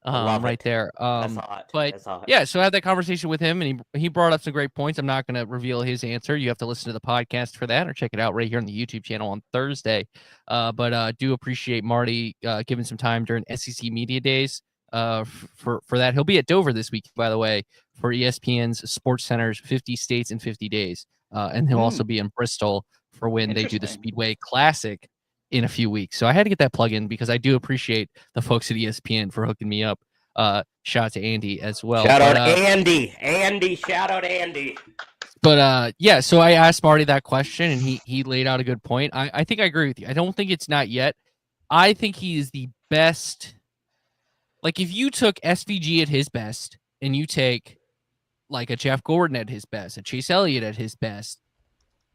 Right there. That's hot. But That's hot. yeah, so I had that conversation with him, and he brought up some great points. I'm not going to reveal his answer. You have to listen to the podcast for that, or check it out right here on the YouTube channel on Thursday. But do appreciate Marty giving some time during SEC Media Days for that. He'll be at Dover this week, by the way, for ESPN's Sports Center's 50 States in 50 Days, and he'll also be in Bristol for when they do the Speedway Classic in a few weeks. So I had to get that plug in because I do appreciate the folks at ESPN for hooking me up. Shout out to Andy as well. Shout out Andy. Shout out Andy. But yeah, so I asked Marty that question, and he laid out a good point. I think I agree with you. I don't think it's not yet. I think he is the best. Like if you took SVG at his best, and you take like a Jeff Gordon at his best, a Chase Elliott at his best,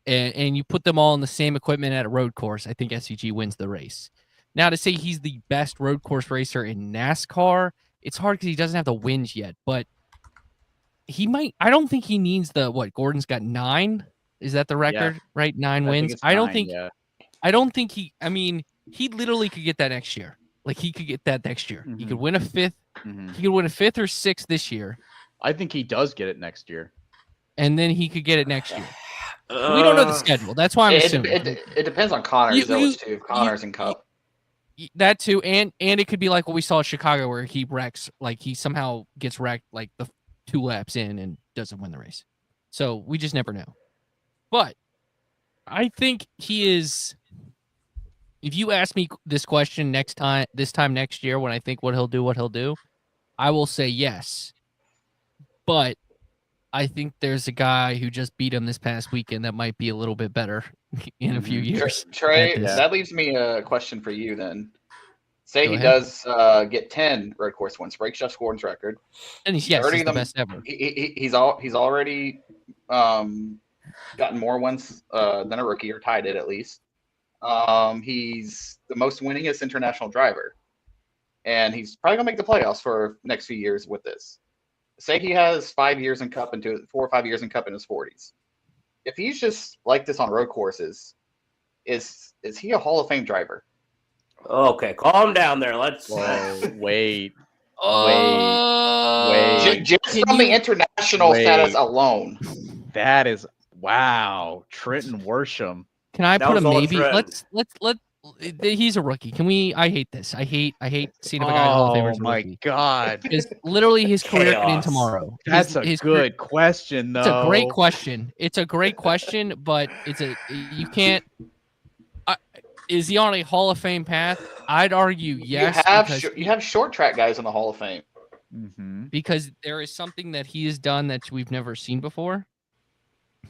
and you put them all in the same equipment at a road course, I think SVG wins the race. Now, to say he's the best road course racer in NASCAR, it's hard because he doesn't have the wins yet, but he might. I don't think he needs Gordon's got 9. Is that the record? Yeah. Right? 9 wins. I don't think he, I mean, he literally could get that next year. Like he could get that next year. Mm-hmm. He could win a 5th. Mm-hmm. He could win a 5th or 6th this year. I think he does get it next year. And then he could get it next year. We don't know the schedule. That's why I'm assuming. It depends on Connor Zilich too. Connor's in Cup. That too, and it could be like what we saw at Chicago, where he wrecks, like he somehow gets wrecked like the 2 laps in and doesn't win the race. So we just never know. But I think he is. If you ask me this question this time next year, when I think what he'll do, I will say yes. But I think there's a guy who just beat him this past weekend that might be a little bit better in a few years. Trey, that leaves me a question for you then. Say he does get 10 road course wins, breaks Jeff Gordon's record. And he's the best ever. He's already gotten more wins than a rookie, or tied it at least. He's the most winningest international driver. And he's probably going to make the playoffs for next few years with this. Say he has 5 years in Cup 4 or 5 years in Cup in his 40s. If he's just like this on road courses, is he a Hall of Fame driver? Okay, calm down there. Let's wait. Just from the international status alone. That is wow. Trenton Worsham. Can I put a maybe? Let's he's a rookie. Can we? I hate this. I hate seeing if a guy Hall of Famer is a rookie. Oh my god! Because literally his career could end tomorrow. That's a good question, though. It's a great question. It's a great question, but you can't. Is he on a Hall of Fame path? I'd argue yes. You have short track guys in the Hall of Fame. Because there is something that he has done that we've never seen before.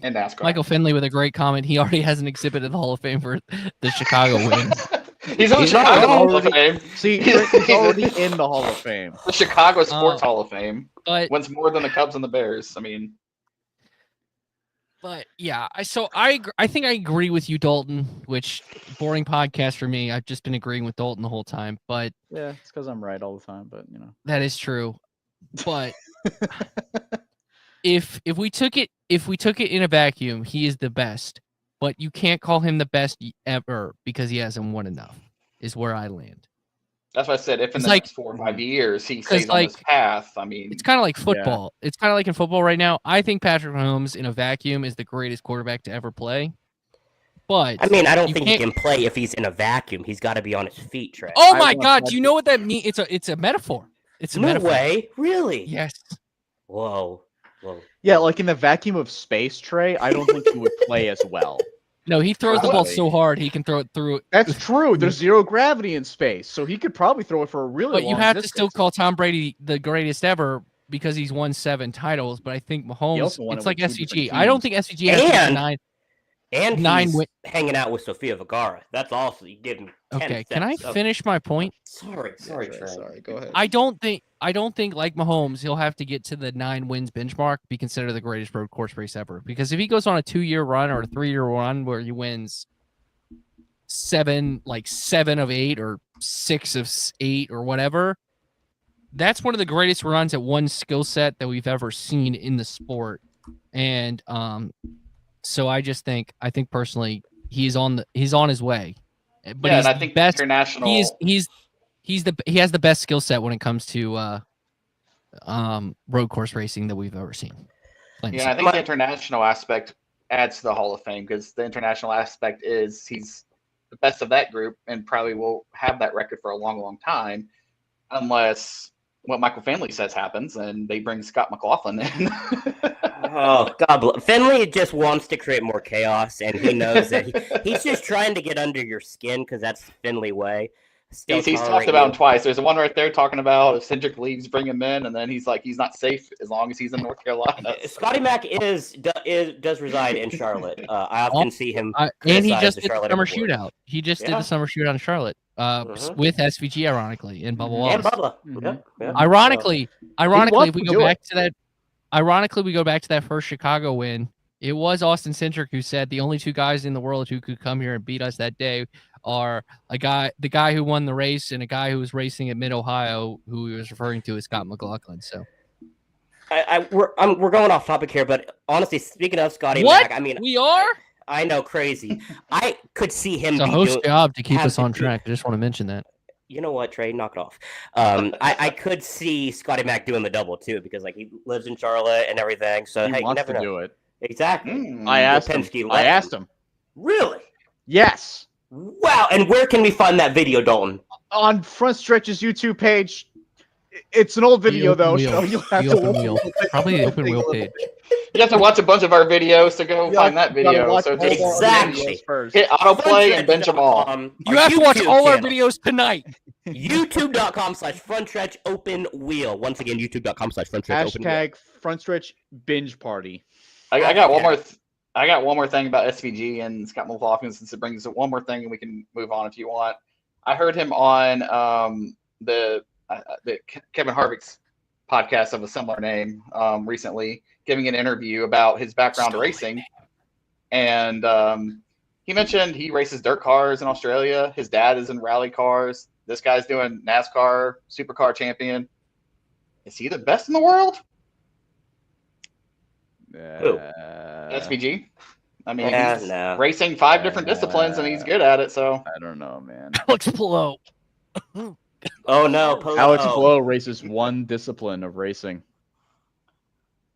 in NASCAR. Michael Finley with a great comment. He already has an exhibit in the Hall of Fame for the Chicago win. He's in the He's Chicago Hall of already- Fame. See, he's already in the Hall of Fame. The Chicago Sports Hall of Fame. But Wins more than the Cubs and the Bears. I mean, But yeah, I think I agree with you, Dalton. Which boring podcast for me. I've just been agreeing with Dalton the whole time. But Yeah, it's because I'm right all the time. But that is true. But if we took it in a vacuum, he is the best. But you can't call him the best ever because he hasn't won enough. Is where I land. that's why I said if in It's the like- next 4 or 5 years he stays on like, this path. I mean, It's kind of like football. It's kind of like in football right now. I think Patrick Mahomes in a vacuum is the greatest quarterback to ever play. But I mean, I don't you think he can't- can play if he's in a vacuum. He's got to be on his feet, Trey. Oh I my want God! that Do you to- know what that means? It's a metaphor. It's a No metaphor. way, really? Yes. Whoa. yeah, like in the vacuum of space, Trey, I don't think he would play as well. No, he throws the ball Probably. so hard he can throw it through. That's true. There's zero gravity in space, so he could probably throw it for a really But long you have distance. to still call Tom Brady the greatest ever because he's won 7 titles. But I think Mahomes, also won it it's with like 2 SVG. different I don't teams. think SVG has to get And- 9. And 9 he's win- hanging out with Sofia Vergara. That's also you give him 10 Okay, can I steps. finish my point? Sorry, Trey. Sorry, go ahead. I don't think like Mahomes, he'll have to get to the 9 wins benchmark to be considered the greatest road course race ever. Because if he goes on a 2-year run or a 3-year run where he wins 7 of 8 or 6 of 8 or whatever, that's one of the greatest runs at one skill set that we've ever seen in the sport. And so I think personally he's on his way. But yeah, he's and I the think best. international. He has the best skill set when it comes to road course racing that we've ever seen. Plain and Yeah, I simple. think the international aspect adds to the Hall of Fame because the international aspect is he's the best of that group and probably will have that record for a long, long time, unless what Michael Finley says happens and they bring Scott McLaughlin in. Oh God, Finley just wants to create more chaos, and he knows that he's just trying to get under your skin because that's the Finley way. Still He's talked tolerate about you. him twice. There's one right there talking about if Cedric leaves, bring him in, and then he's like, he's not safe as long as he's in North Carolina. Scotty Mac does reside in Charlotte. I often see him. And he criticize just the did the Charlotte summer Airport. shootout. He just did Yeah. the summer shootout in Charlotte, Mhm. with SVG, ironically, in Bubba Wallace. And Bubba. Mhm. Yep, yep. Ironically, wants if we to go do back to that, ironically, we go back to that first Chicago win. It was Austin Cindric who said the only 2 guys in the world who could come here and beat us that day are the guy who won the race and a guy who was racing at Mid Ohio, who he was referring to as Scott McLaughlin. So we're going off topic here, but honestly, speaking of Scotty what? Mac, I mean, We are. I know, crazy. I could see him. It's a be host doing- job to keep have us to on be- track. I just want to mention that. You know what, Trey? Knock it off. I could see Scotty Mac doing the double too because like he lives in Charlotte and everything. So He hey, you wants never to know. do it. Exactly. Mm. I asked him. Penske I left asked him. Really? Yes. Wow. And where can we find that video, Dalton? On Frontstretch's YouTube page. It's an old video open though, wheel. so you'll have The to open look- wheel. Probably the open wheel page. You have to watch a bunch of our videos to go You find gotta- that you gotta video. watch So all of our just Exactly. videos first. hit autoplay and binge them all. You have to watch all our videos tonight. YouTube.com/Frontstretch Open Wheel. Once again, YouTube.com/Frontstretch Open Wheel. Hashtag Frontstretch binge party. I got one more. I got one more thing about SVG and Scott McLaughlin since it brings up one more thing, and we can move on if you want. I heard him on the Kevin Harvick's podcast of a similar name recently, giving an interview about his background to racing, and he mentioned he races dirt cars in Australia. His dad is in rally cars. This guy's doing NASCAR Supercar champion. Is he the best in the world? SVG. I mean, Yeah, he's no. racing 5 different disciplines and he's good at it. So I don't know, man. Alex Pillow. Oh no, Polo. Alex Blow races one discipline of racing.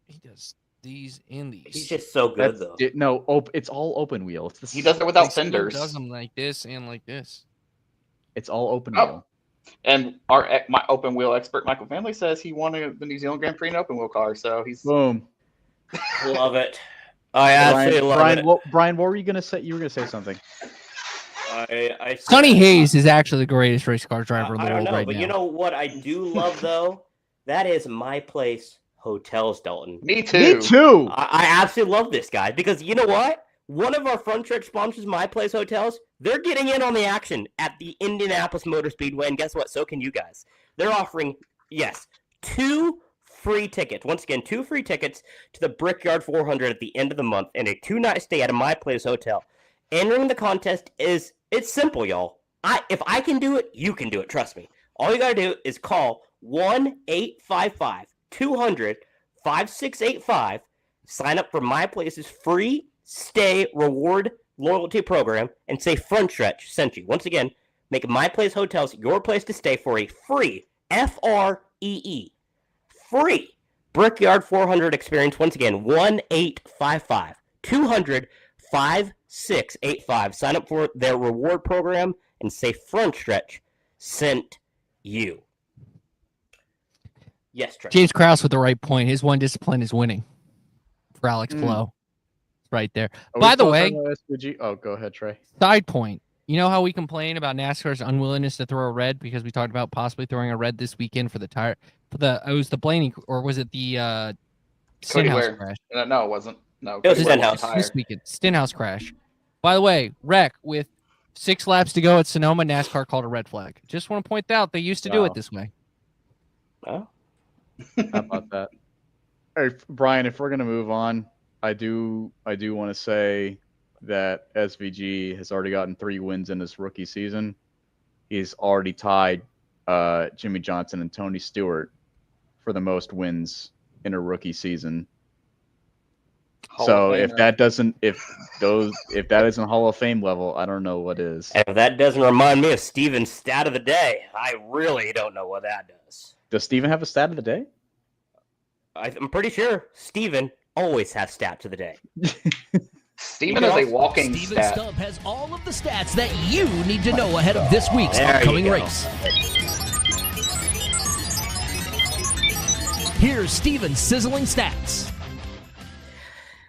He does these and these. He's just so good That's though. it's all open wheel. It's the he does it without He still fenders. does them like this and like this. It's all open Oh. wheel. And my open wheel expert Michael Finley says he won the New Zealand Grand Prix in open wheel car. So he's Boom. Love it. I absolutely love Brian, it. Brian, what were you gonna say? You were gonna say something. Sonny Hayes is actually the greatest race car driver in the I don't world know, right but now. you know what I do love though? That is my place hotels, Dalton. Me too. Me too. I absolutely love this guy because you know what? One of our Frontstretch sponsors, My Place Hotels, they're getting in on the action at the Indianapolis Motor Speedway, and guess what? So can you guys. They're offering, yes, 2 free tickets. Once again, 2 free tickets to the Brickyard 400 at the end of the month and a 2-night stay at a My Place Hotel. Entering the contest it's simple, y'all. If I can do it, you can do it. Trust me. All you gotta do is call 1-855-200-5685. Sign up for My Place's free stay reward loyalty program and say Frontstretch sent you. Once again, make My Place Hotels your place to stay for a free FREE free Brickyard 400 experience. Once again, 1-855-200-5685. Sign up for their reward program and say Frontstretch sent you. Yes, Trey. James Krause with the right point. His one discipline is winning for Alex Blow. Right there. By the way, oh, go ahead, Trey. Side point. You know how we complain about NASCAR's unwillingness to throw a red because we talked about possibly throwing a red this weekend for the tire it was the Blaney, or was it the Stenhouse crash? No, it wasn't. No, it was Stenhouse this weekend. Stenhouse crash. By the way, wreck with 6 laps to go at Sonoma. NASCAR called a red flag. Just want to point out they used to do it this way. Oh, how about that? All right, Brian. If we're gonna move on, I do want to say that SVG has already gotten 3 wins in his rookie season. He's already tied Jimmy Johnson and Tony Stewart for the most wins in a rookie season. So if that isn't Hall of Fame level, I don't know what is. And if that doesn't remind me of Steven's stat of the day, I really don't know what that does. Does Steven have a stat of the day? I'm pretty sure Steven always has stats of the day. Steven is a walking Steven stat. Stubb has all of the stats that you need to know ahead of this week's upcoming race. Here's Steven's sizzling stats.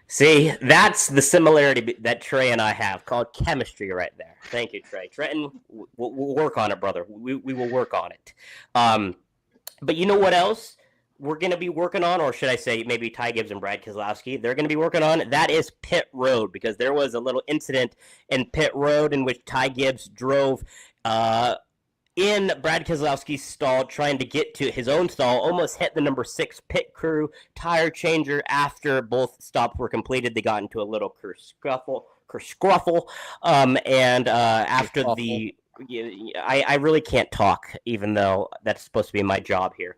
See, that's the similarity that Trey and I have, called chemistry right there. Thank you, Trey. Trenton, we'll work on it, brother. We will work on it. But you know what else we're going to be working on, or should I say maybe Ty Gibbs and Brad Keselowski, they're going to be working on? That is pit road, because there was a little incident in pit road in which Ty Gibbs drove in Brad Keselowski's stall, trying to get to his own stall, almost hit the number 6 pit crew tire changer. After both stops were completed, they got into a little scruffle, and after the... I really can't talk, even though that's supposed to be my job here.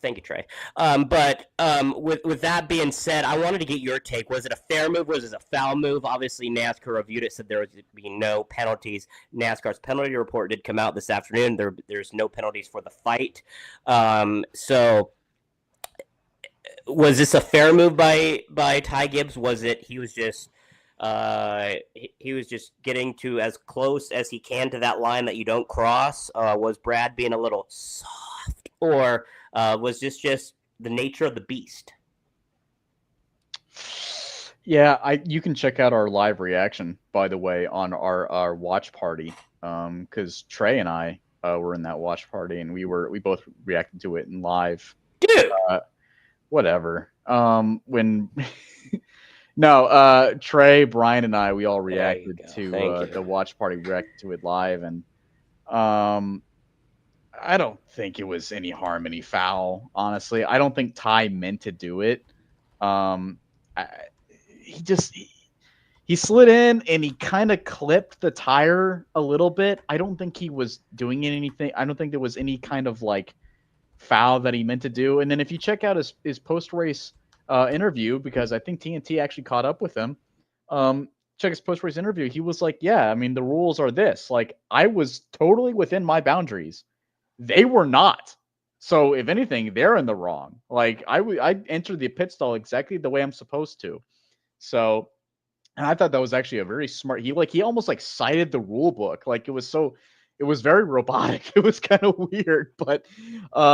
Thank you, Trey. But with that being said, I wanted to get your take. Was it a fair move? Was it a foul move? Obviously, NASCAR reviewed it, said there would be no penalties. NASCAR's penalty report did come out this afternoon. There's no penalties for the fight. So was this a fair move by Ty Gibbs? Was it he was just getting to as close as he can to that line that you don't cross? Was Brad being a little soft, or was this just the nature of the beast? Yeah, you can check out our live reaction, by the way, on our watch party, because Trey and I were in that watch party, and we both reacted to it in live. Dude, whatever. When no, Trey, Bryan, and I, we all reacted to the watch party. We reacted to it live, and I don't think it was any harm, any foul. Honestly, I don't think Ty meant to do it. He slid in and he kind of clipped the tire a little bit. I don't think he was doing anything. I don't think there was any kind of like foul that he meant to do. And then if you check out his post-race interview, because I think TNT actually caught up with him, check his post-race interview. He was like, yeah, I mean, the rules are this. Like, I was totally within my boundaries. They were not. So if anything, they're in the wrong. Like, I entered the pit stall exactly the way I'm supposed to. So, and I thought that was actually a very smart. He almost like cited the rule book. Like, it was very robotic. It was kind of weird, but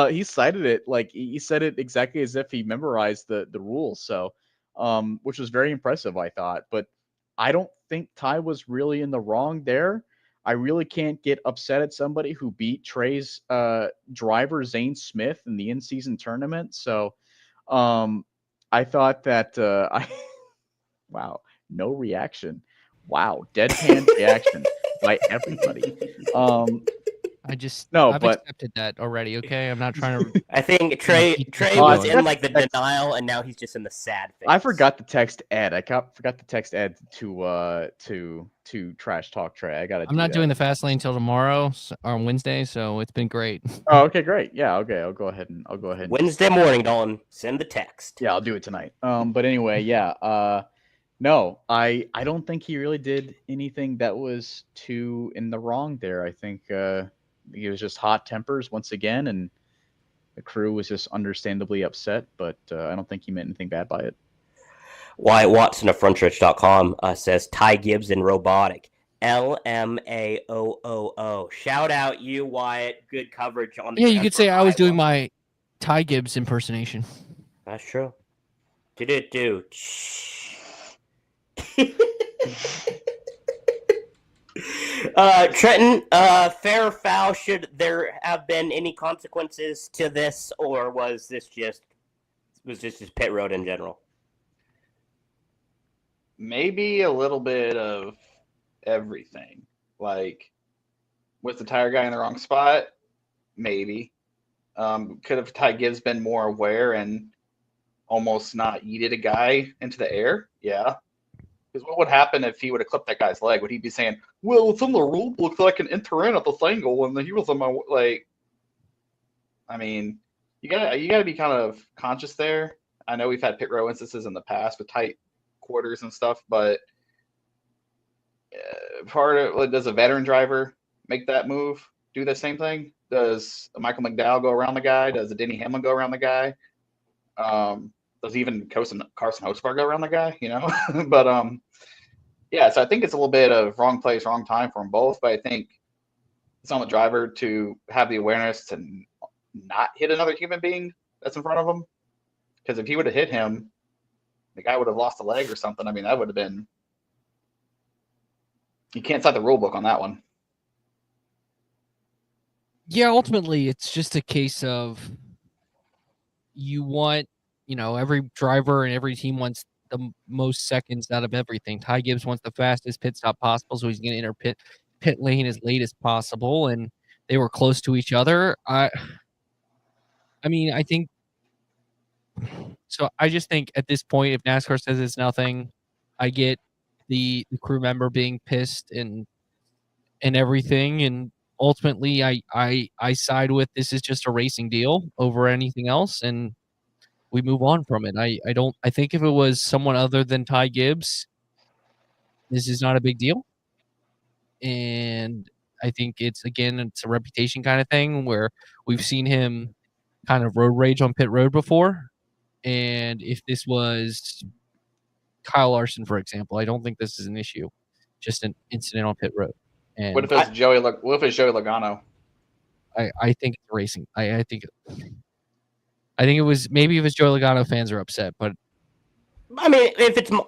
he cited it. Like, he said it exactly as if he memorized the rules. So, which was very impressive, I thought. But I don't think Ty was really in the wrong there. I really can't get upset at somebody who beat Trey's driver Zane Smith in the in-season tournament. So I thought that wow, no reaction. Wow, deadpan reaction by everybody. I've accepted that already. Okay, I'm not trying to. I think Trey was in like the denial, and now he's just in the sad phase. I forgot to text Ed. I forgot to text Ed to trash talk Trey. I'm not doing the fast lane until tomorrow or Wednesday, so it's been great. Oh, okay, great. Yeah, okay. I'll go ahead. Wednesday morning, Dalton. Send the text. Yeah, I'll do it tonight. But anyway, yeah. No, I don't think he really did anything that was too in the wrong there. I think it was just hot tempers once again, and the crew was just understandably upset. But I don't think he meant anything bad by it. Wyatt Watson of Frontstretch.com says Ty Gibbs in robotic. LMAOOO. Shout out you, Wyatt. Good coverage on the. Yeah, you could say I was doing my Ty Gibbs impersonation. That's true. Do. Trenton, fair or foul, should there have been any consequences to this, or was this just pit road in general? Maybe a little bit of everything. Like, was the tire guy in the wrong spot? Maybe. Could have Ty Gibbs been more aware and almost not yeeted a guy into the air? Yeah. Because what would happen if he would have clipped that guy's leg? Would he be saying, well, it's in the rule book that I can enter in at this angle and he was on my, like, I mean, you gotta be kind of conscious there. I know we've had pit row instances in the past with tight quarters and stuff, but does a veteran driver make that move, do the same thing? Does Michael McDowell go around the guy? Does a Denny Hamlin go around the guy? Does even Carson Hocevar go around the guy, you know? But yeah, so I think it's a little bit of wrong place, wrong time for them both. But I think it's on the driver to have the awareness to not hit another human being that's in front of him. Because if he would have hit him, the guy would have lost a leg or something. I mean, that would have been. You can't cite the rule book on that one. Yeah, ultimately, it's just a case of you want. Every driver and every team wants the most seconds out of everything. Ty Gibbs wants the fastest pit stop possible, so he's going to enter pit lane as late as possible, and they were close to each other. I mean, I think so. I just think at this point, if NASCAR says it's nothing, I get the crew member being pissed and everything, and ultimately, I side with this is just a racing deal over anything else, and we move on from it. I think if it was someone other than Ty Gibbs, this is not a big deal. And I think it's a reputation kind of thing where we've seen him kind of road rage on pit road before. And if this was Kyle Larson, for example, I don't think this is an issue, just an incident on pit road. And what if it's Joey Logano? I think it's racing. I think it was maybe if it's Joey Logano, fans are upset, but I mean,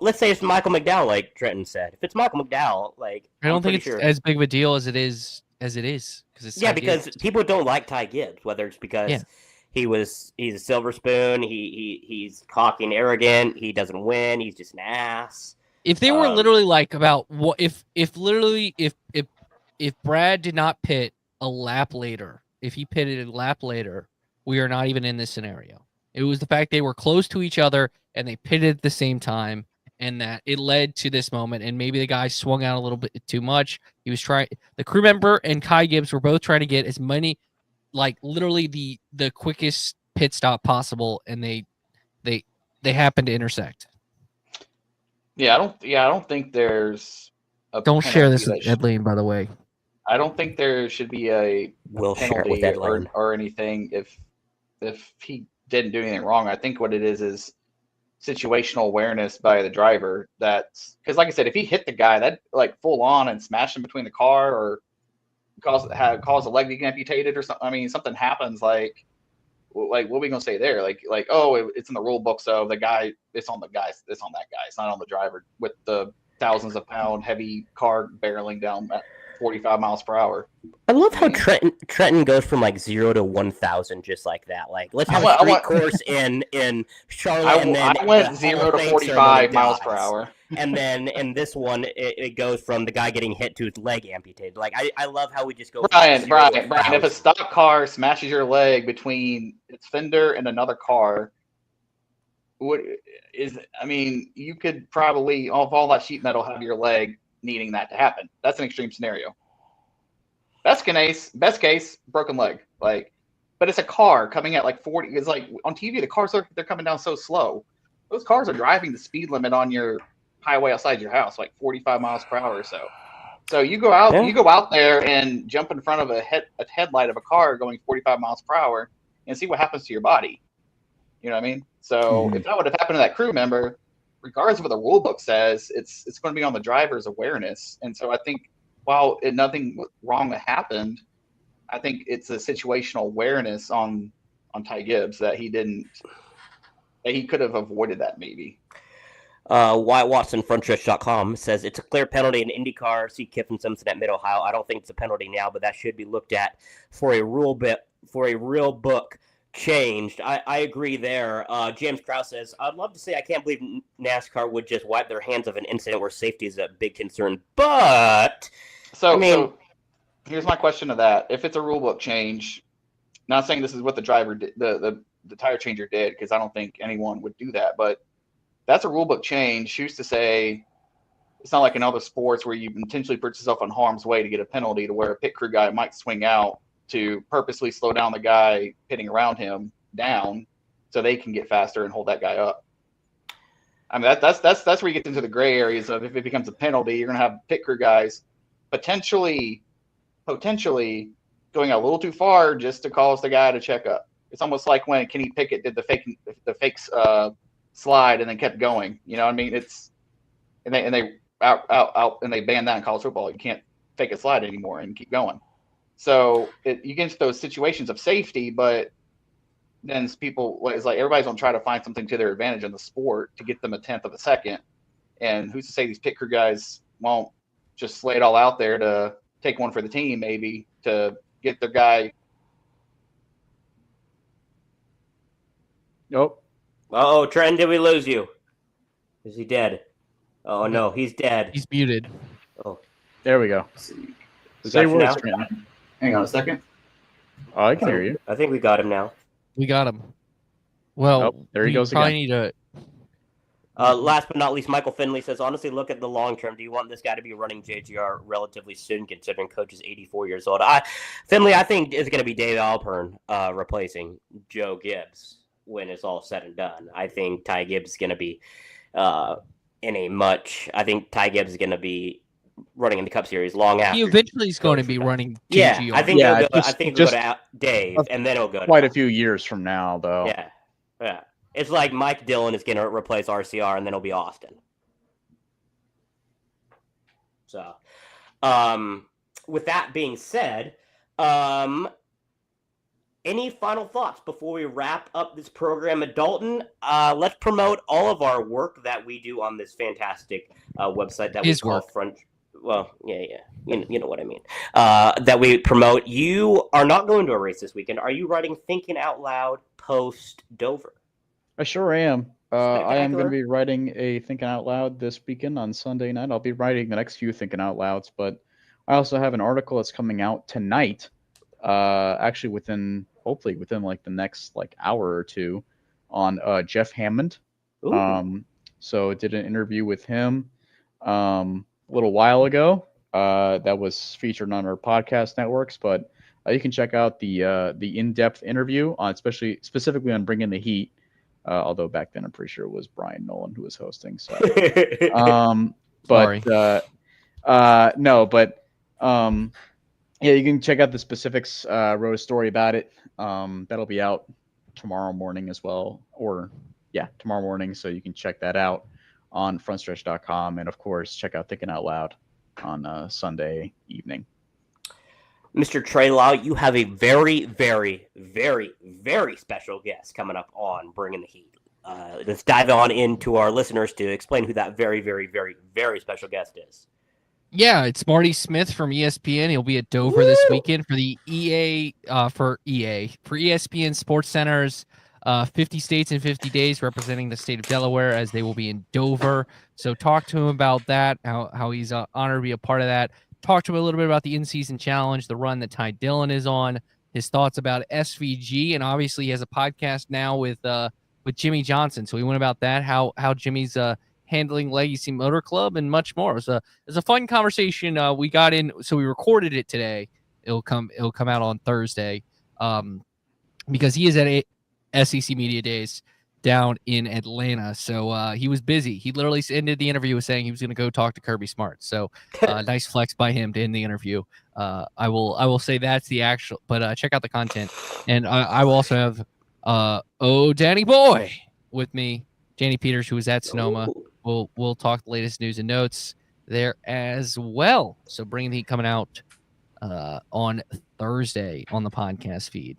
let's say it's Michael McDowell, like Trenton said. If it's Michael McDowell, like I don't think it's as big of a deal as it is because it's because people don't like Ty Gibbs, whether it's because he's a silver spoon, he's cocky and arrogant, he doesn't win, he's just an ass. If they were literally like about what if Brad did not pit a lap later, if he pitted a lap later, we are not even in this scenario. It was the fact they were close to each other and they pitted at the same time, and that it led to this moment. And maybe the guy swung out a little bit too much. He was trying. The crew member and Ty Gibbs were both trying to get as many, like literally the quickest pit stop possible, and they happened to intersect. Yeah, I don't think there's. Don't share this with Ed Lane, by the way. I don't think there should be a penalty or anything if he didn't do anything wrong. I think what it is situational awareness by the driver. That's because, like I said, if he hit the guy that like full on and smashed him between the car or cause a leg to get amputated or something. I mean, something happens. Like what are we gonna say there? Like it's in the rule book, so the guy it's on the guy. It's on that guy. It's not on the driver with the thousands of pound heavy car barreling down 45 miles per hour. I love how Trenton goes from like 0 to 1,000 just like that. Like, let's have a street course in Charlotte, and then I went 0 to 45 miles per hour. And then in this one, it goes from the guy getting hit to his leg amputated. Like, I love how we just go. Bryan, if a stock car smashes your leg between its fender and another car, you could probably, off all that sheet metal, have your leg needing that to happen. That's an extreme scenario. Best case, broken leg. Like, but it's a car coming at like 40. It's like on TV, the cars they're coming down so slow. Those cars are driving the speed limit on your highway outside your house, like 45 miles per hour or so. So you go out there and jump in front of a headlight of a car going 45 miles per hour and see what happens to your body. You know what I mean? So if that would have happened to that crew member, regardless of what the rule book says, it's going to be on the driver's awareness. And so I think while nothing wrong that happened, I think it's a situational awareness on Ty Gibbs that he could have avoided that maybe. Wyatt Watson, Frontstretch.com says it's a clear penalty in IndyCar. See Kiffin Simpson at Mid-Ohio. I don't think it's a penalty now, but that should be looked at for a real book changed. I agree there. James Krause says, I'd love to say I can't believe NASCAR would just wipe their hands of an incident where safety is a big concern, but so here's my question to that. If it's a rule book change, not saying this is what the driver did, the tire changer did, because I don't think anyone would do that, but that's a rule book change. Who's to say it's not like in other sports where you intentionally put yourself in harm's way to get a penalty, to where a pit crew guy might swing out to purposely slow down the guy pitting around him down so they can get faster and hold that guy up. I mean, that's where you get into the gray areas of, if it becomes a penalty, you're going to have pit crew guys potentially going a little too far just to cause the guy to check up. It's almost like when Kenny Pickett did the fake slide and then kept going. You know what I mean? And they banned that in college football. You can't fake a slide anymore and keep going. So you get into those situations of safety, but then it's like everybody's gonna try to find something to their advantage in the sport to get them a tenth of a second. And who's to say these pit crew guys won't just lay it all out there to take one for the team, maybe to get their guy. Nope. Oh, Trent, did we lose you? Is he dead? Oh no, he's dead. He's muted. Oh, There we go. Say words, Trenton. Hang on a second. Oh, I can hear you. I think we got him now. We got him. Well, there he goes probably again. need to. Last but not least, Michael Finley says, honestly, look at the long term. Do you want this guy to be running JGR relatively soon, considering coach is 84 years old? Finley, I think, is going to be Dave Alpern replacing Joe Gibbs when it's all said and done. I think Ty Gibbs is going to be I think Ty Gibbs is going to be running in the Cup Series long after. He eventually is going to be running JGR. Yeah, I think it'll go to Dave, and then it'll go to quite a few years from now, though. Yeah. It's like Mike Dillon is going to replace RCR, and then it'll be Austin. So, with that being said, any final thoughts before we wrap up this program at Dalton? Let's promote all of our work that we do on this fantastic website that we call Front. Well, yeah. You know what I mean. That we promote. You are not going to a race this weekend. Are you writing Thinking Out Loud post Dover? I sure am. I am going to be writing a Thinking Out Loud this weekend on Sunday night. I'll be writing the next few Thinking Out Louds, but I also have an article that's coming out tonight. Actually, hopefully within like the next hour or two, on Jeff Hammond. So did an interview with him a little while ago. That was featured on our podcast networks, but you can check out the in-depth interview on specifically on Bringing the Heat. Although back then I'm pretty sure it was Bryan Nolen who was hosting. So, yeah, you can check out the specifics. Wrote a story about it. That'll be out tomorrow morning as well, tomorrow morning. So you can check that out on frontstretch.com, and of course check out Thinking Out Loud on Sunday evening. Mr. Trey Lyle, you have a very, very, very, very special guest coming up on Bringing the Heat. Let's dive on into our listeners to explain who that very, very, very, very special guest is. Yeah, it's Marty Smith from ESPN. He'll be at Dover this weekend for the for ESPN Sports Center's 50 States in 50 Days, representing the state of Delaware, as they will be in Dover. So talk to him about that, how he's honored to be a part of that. Talk to him a little bit about the in-season challenge, the run that Ty Dillon is on, his thoughts about SVG, and obviously he has a podcast now with Jimmy Johnson. So we went about that, how Jimmy's handling Legacy Motor Club, and much more. It was a fun conversation. We got in, so we recorded it today. It'll come out on Thursday, because he is at SEC Media Days down in Atlanta. So he was busy. He literally ended the interview with saying he was going to go talk to Kirby Smart. So nice flex by him to end the interview. I will say that's the actual, but check out the content. And I will also have Danny Boy with me, Danny Peters, who is at Sonoma. We'll talk the latest news and notes there as well. So Bring the Heat coming out on Thursday on the podcast feed.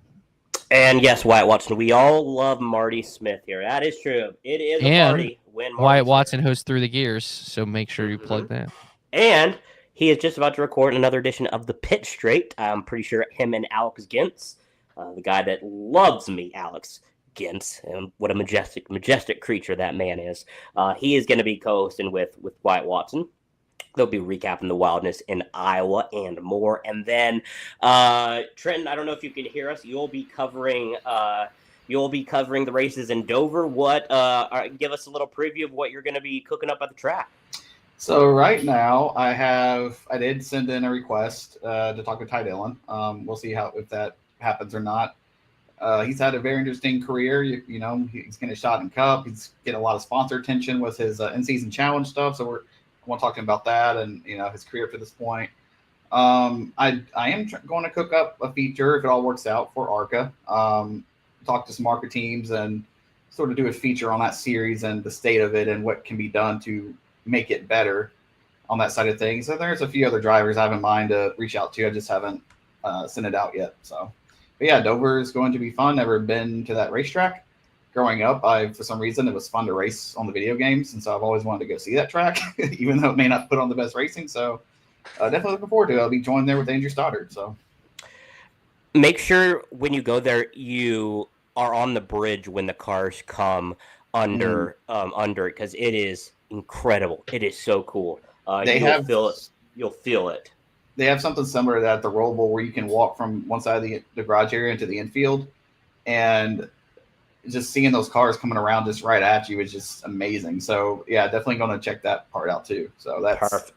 And yes, Wyatt Watson, we all love Marty Smith here. That is true. It is a party when Wyatt Watson hosts Through the Gears, so make sure you plug that. And he is just about to record another edition of the Pit Straight. I'm pretty sure him and Alex Gintz, the guy that loves me, Alex Gintz, and what a majestic creature that man is. He is going to be co-hosting with Wyatt Watson. They'll be recapping the wildness in Iowa and more. And then, Trenton, I don't know if you can hear us. You'll be covering the races in Dover. Give us a little preview of what you're going to be cooking up at the track. So right now, I did send in a request to talk to Ty Dillon. We'll see if that happens or not. He's had a very interesting career. You know, he's getting a shot in Cup. He's getting a lot of sponsor attention with his in-season challenge stuff. So I want to talk to him about that and, you know, his career up to this point. I am going to cook up a feature if it all works out for ARCA. Talk to some ARCA teams and sort of do a feature on that series and the state of it and what can be done to make it better on that side of things. So there's a few other drivers I have in mind to reach out to. I just haven't sent it out yet. So, but yeah, Dover is going to be fun. Never been to that racetrack. Growing up, for some reason, it was fun to race on the video games, and so I've always wanted to go see that track, even though it may not put on the best racing. So definitely looking forward to it. I'll be joined there with Andrew Stoddard. So make sure when you go there, you are on the bridge when the cars come under it, because it is incredible. It is so cool. You'll feel it. They have something similar to that at the Roll Bowl, where you can walk from one side of the garage area into the infield, and just seeing those cars coming around just right at you is just amazing. So yeah, definitely going to check that part out too. So that's perfect.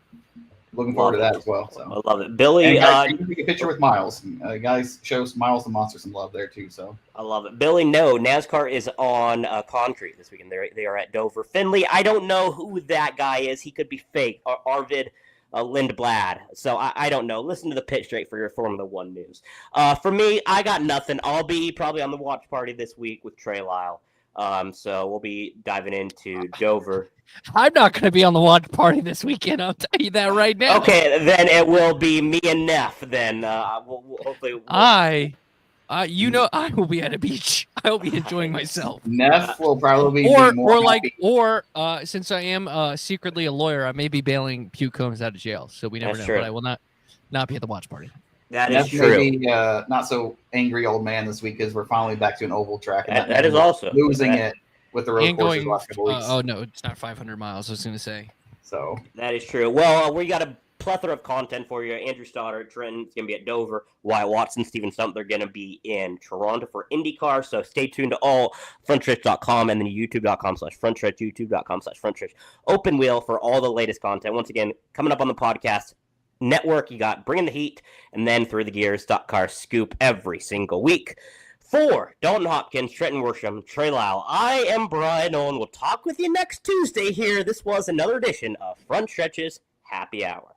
Looking forward to that as well. So I love it, Billy. You can take a picture with Miles. Guys, shows Miles the Monster some love there too. So I love it, Billy. No, NASCAR is on concrete this weekend. They are at Dover. Finley, I don't know who that guy is. He could be fake. Arvid Lindblad. So I don't know. Listen to the Pit Straight for your Formula One news. For me, I got nothing. I'll be probably on the watch party this week with Trey Lyle. So we'll be diving into Dover. I'm not going to be on the watch party this weekend. I'll tell you that right now. Okay, then it will be me and Neff. Then we'll hopefully. I will be at a beach. I will be enjoying myself. Neff will probably be since I am secretly a lawyer, I may be bailing Pew Combs out of jail. So we never know. True. But I will not be at the watch party. That is true. Maybe not so angry old man this week, because we're finally back to an oval track. And that is also losing it with the road courses the last couple weeks. Oh no, it's not 500 miles. I was going to say. So that is true. Well, we got a plethora of content for you. Andrew Stoddard, Trenton's going to be at Dover. Wyatt Watson, Steven Stump, they're going to be in Toronto for IndyCar. So stay tuned to all Frontstretch.com and then youtube.com/Frontstretch, youtube.com/Frontstretch. Open wheel for all the latest content. Once again, coming up on the podcast network, you got Bringing the Heat and then Through the Gears, Stock Car Scoop every single week. For Dalton Hopkins, Trenton Worsham, Trey Lyle, I am Bryan Nolen. We'll talk with you next Tuesday here. This was another edition of Frontstretch's Happy Hour.